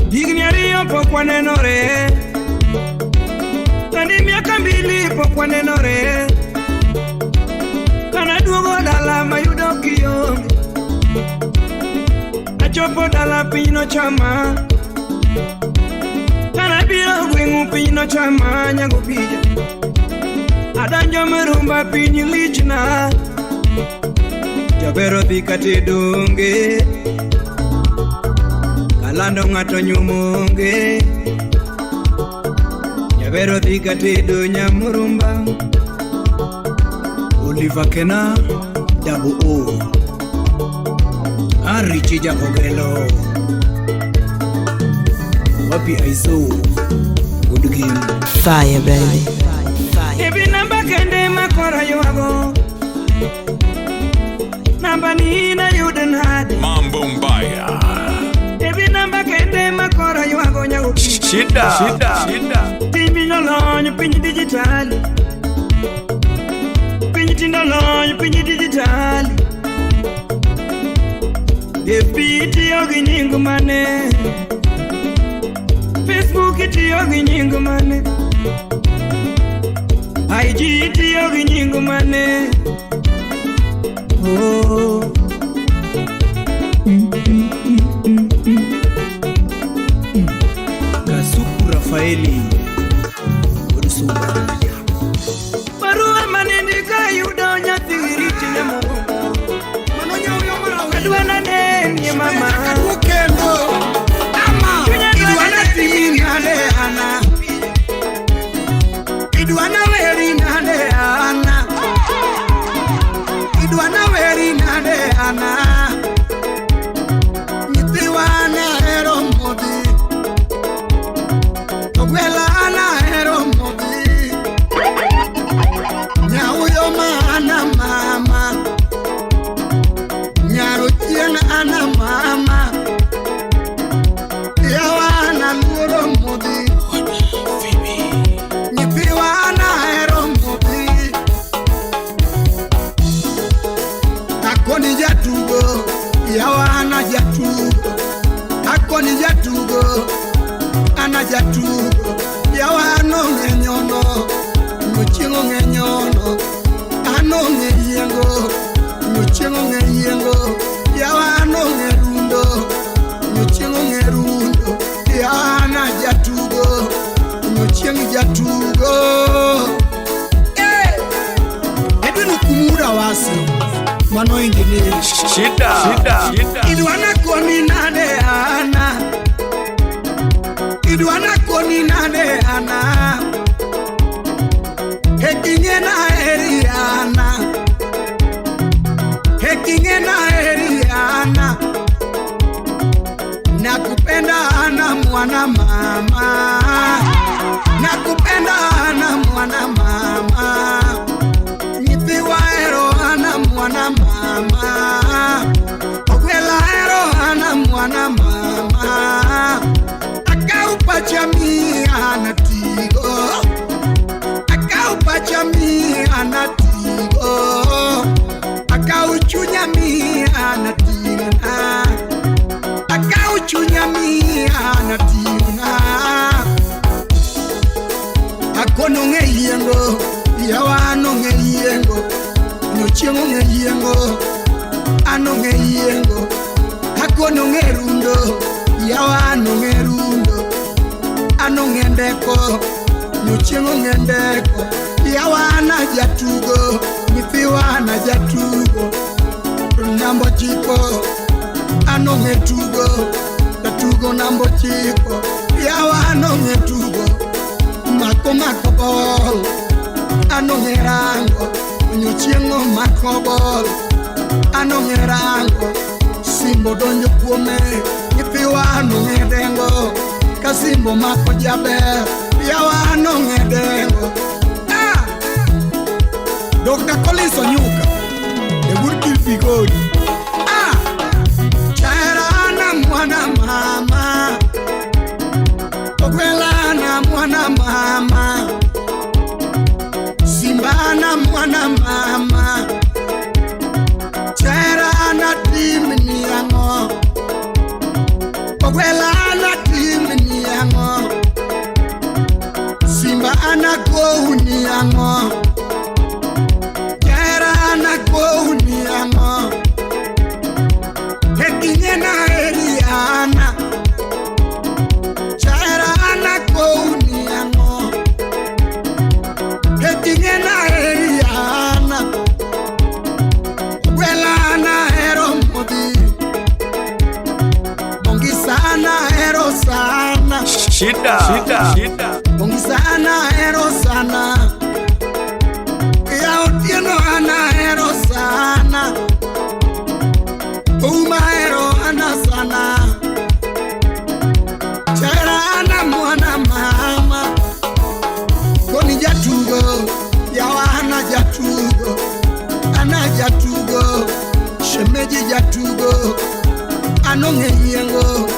Digni ariyo pokwa nenore. Tani miaka mbili pokwa nenore. Kana duogo dala mayudo kiyonge. Achopo dala pino chama. Kana biro gwengu pino chama nyago pija. Adanjo merumba pinyi lichna. Jabero dhikati donge. Kalando ngato nyumonge. Jabero dhikati donya murumba. Oliver Kena Double O. Arichi Jakogelo. Wapi Aizo. Good game. Fire, baby. Ebi namba kende makora yuago. Namba nina yuden hadi. Mambo Mbaya. Ebi namba kende makora yuago nyago pija. Timbi nolonyo piny digital. Piny tindo lonyo piny digital. FB itiyo gi nying mane? Facebook itiyo gi nying mane? IG itiyo gi nying mane? Oh. Kasuku Rafaeli Urusuma Barua manindika yudo nyathiri chine mo Manonyo uyo mara Kadwana nenye mama Kadukendo Ama Idwana timi nane ana Idwana weri nane ana Idwana weri nane ana Nitiwana ero modi Ogwela ana ero modi Nyauyo ana mama Nyaro tiena ana mama Yawana luro modi Nyipiwana ero modi Akoni jatugo Yawana jatugo Akoni jatugo Ana jatugo Yawano ngenyono Nuchingo ngenyono Ano ngeyengo Nuchingo ngeyengo Yawano ngerundo Nuchingo ngerundo Yana jatugo Nuchingo jatugo Edwin kumura wasi Mano ingine Shida Idwana koni nade ana Idwana koni nade ana Hekinge na eriana Hekinge na eriana Nakupenda ana mwana mama Nakupenda ana mwana mama Nyipiwa ero ana mwana mama Okwela ero ana mwana mama Akaupacha anatigo Akaupacha anatigo Akauchunya anatina Akauchunya anatina Akono ngeyengo Yawano ngeyengo Nuchengo ngeyengo Ano ngeyengo Akono ngerundo Yawano ngerundo Ano ngendeko Nuchengo ngendeko Yawana jatugo Nifiwana jatugo Nambo chiko Ano ngetugo Jatugo nambo chiko Yawano ngetugo Mako bol Ano ngerango Nuchengo mako bol Ano ngerango Simbo donjo kuome Nifiwano ngedengo Kasimbo mako jaber Yawano ngedengo Dr. Collins Onyuka Egurki Figodi Chairana mwana mama Ogwelana mwana mama Simbana mwana mama Chairana timni yango Ogwelana timni yango Simbana kouni yango Chairana kouni yango Hekinye na eriana Chairana kouni yango Hekinye na eriana Welana ero modi Bongi sana ero sana Shida Bongi sana ero sana Ya otieno ana ero sana Uma ero ana sana Chaira ana mwana mama Koni jatugo Yawana jatugo Ana jatugo Shemeji jatugo Ano ngeyengo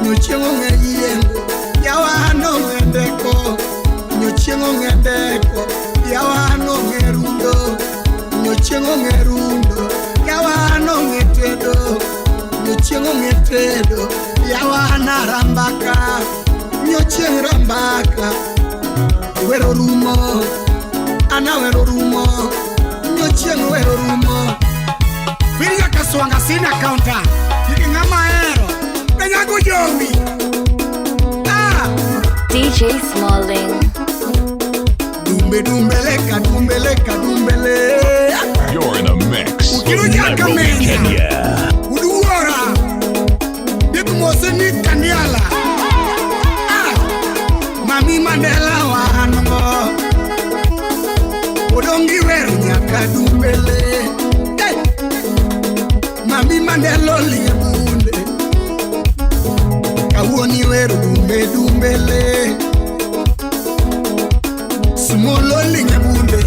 Nuchengo ngeyengo Yawano ngendeko Nyochengo ngendeko Yawano ngerundo Nyochengo ngerundo Yawano ngetedo Nyochengo ngetedo Yawana rambaka Nyochengo rambaka Wero rumo Ana wero rumo Nyochengo wero rumo Wiriga kaswanga sina counter Yiki ngama ero Kenyago jowi DJ Smalling. Dumbeleka, dumbeleka, dumbele. You're in a mix from Nairobi, Kenya. Uduora. Biku moseni kanyala. Mami Mandela wango. Odongi weru nyaka dumbele. Mami Mandela liebunde. Kawoni weru dumbele. Smolo liebunde.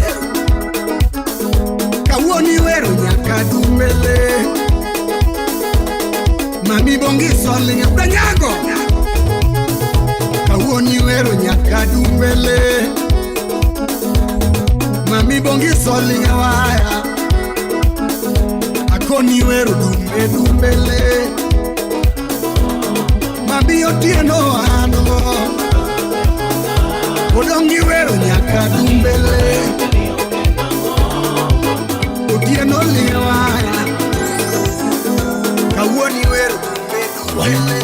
Kawoni weru nyaka dumbele. Mami bongi solinge branyago. Kawoni weru nyaka dumbele. Mami bongi solinge waya. Akoni weru dumbele. Mami otieno ano. Odongi weru nyaka dumbele. Otieno liwaya. Kawoni weru dumbele.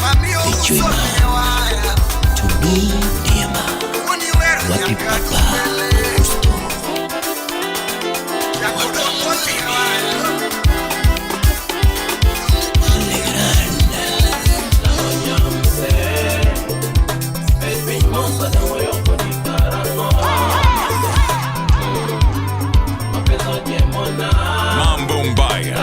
Mami otieno liwaya. Tumi Diema. Kawoni weru Wapi nyaka Papa dumbele. Gusto. Odongo liwaya. Mambo Mbaya.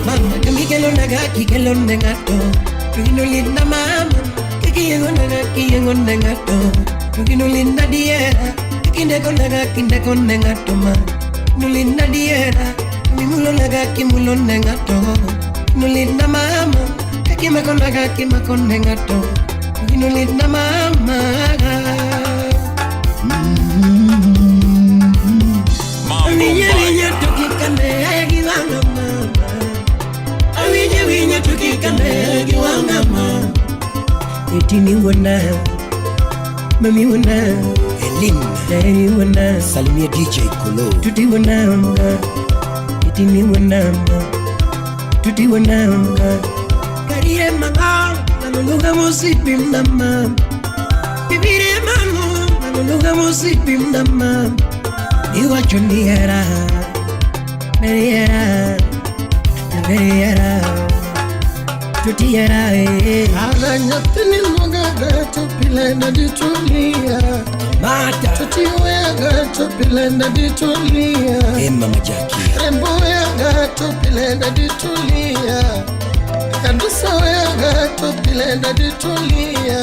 Mama, kami kelon negato. Kinulinda mama, kiyengon negato. Kinulinda diera, kinde kon negato ma. Nulinda diera, kimulo negato. Nulinda mama, kime kon negato. Kinulinda mama. Mambo Mbaya. Tukikane giwanga mama. Awinya tukikane giwanga mama. Etini wana, mami wana, Elina. daddy wana, Salimia DJ Kolo. tuti wana, etini wana, tuti wana. Karire mama, nanuga musipi mama. Bibire mama, nanuga musipi mama. Iwa chundiera, beriera, beriera. Tutiera Aganyatini mwagaga tupilenda ditulia. Mata Tutiwega tupilenda ditulia. Mama Jackie. Remboyaga tupilenda ditulia. Kandusayaga tupilenda ditulia.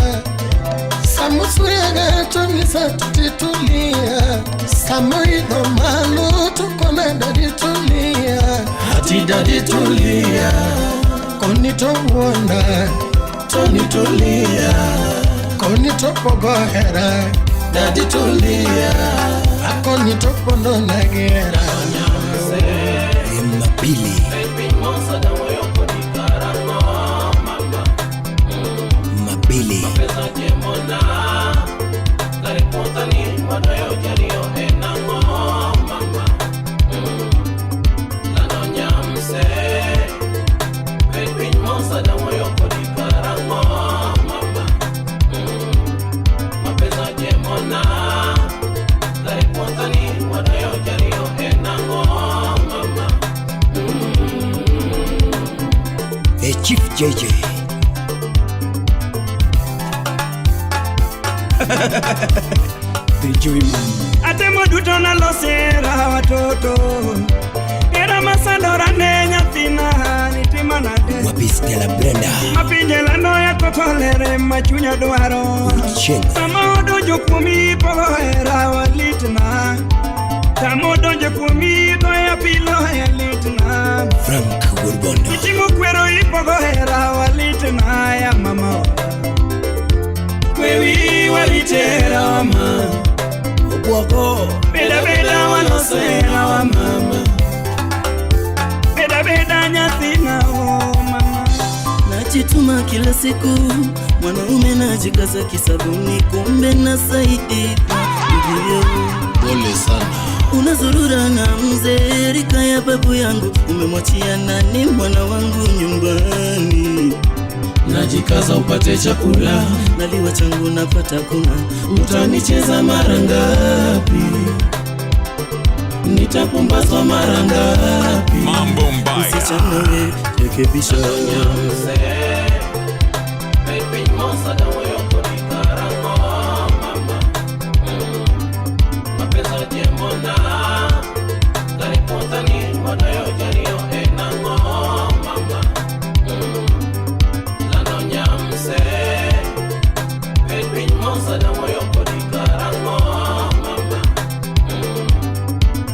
Samusuyaga tumisa tutitulia. Samoido malu tukonenda ditulia. Hatida ditulia. Konito wona, tonitulia. Konito pogohera, daditulia. Akonito pono nagera. Mapili. Mapili. Chief JJ. Atemo duto na losera watoto. Era masadora ne nyathina nitima nade. Wapiste la Brenda. Mapinje la noya kotolere machunya dwaro. Sama odonjo kuomi pogo era walitna. Sama odonjo kuomi doya pilo ya litna. Frank Gurbondo. Ichimo kwero ipogo era walitna ya mama. Kwewi walitera wa mama. Obwoko. Beda beda wanosera wa mama. Beda beda nyathina o mama. Najituma kila siku, mwanaume najikaza kisabuni, kumbe nasaidika. Pole sana. Unazurura na mzee rika ya babu yangu, umemwachia nani mwana wangu nyumbani? Najikaza upate chakula, naliwa changu napata kuna. Utanicheza mara ngapi? Nitapumbazwa mara ngapi? Mambo mbaya. Usichana we, rekebisha Nyamse Baby monster da moyo kodikarango mama. Mapesa jemona Karipotani wadayo jario enango mama. Lano nyamse Baby monster da moyo kodikarango mama.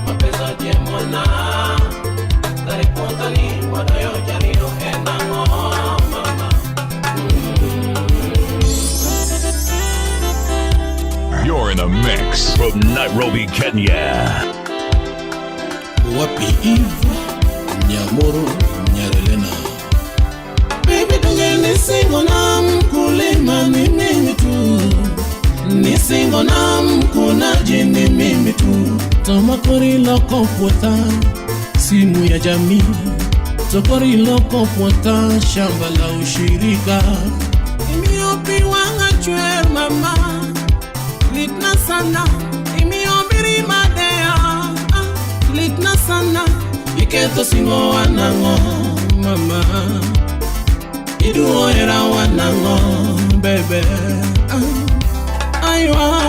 Mapesa jemona Karipotani wadayo jario enango mama. You're in a mix from Nairobi, Kenya. Wapi Eve Nyamoro Nyarelena. Baby dunge nisingo na mkulima ni mimi tu. Nisingo na mkunaji ni mimi tu. Tomakori loko pwata simu ya jamii. Tokori loko pwata shamba la ushirika. Imiopi wanga chwer mama. Litna sana imiobiri madea. Litna sana iketo singo wanango mama. Iduo era wanango bebe. Aywa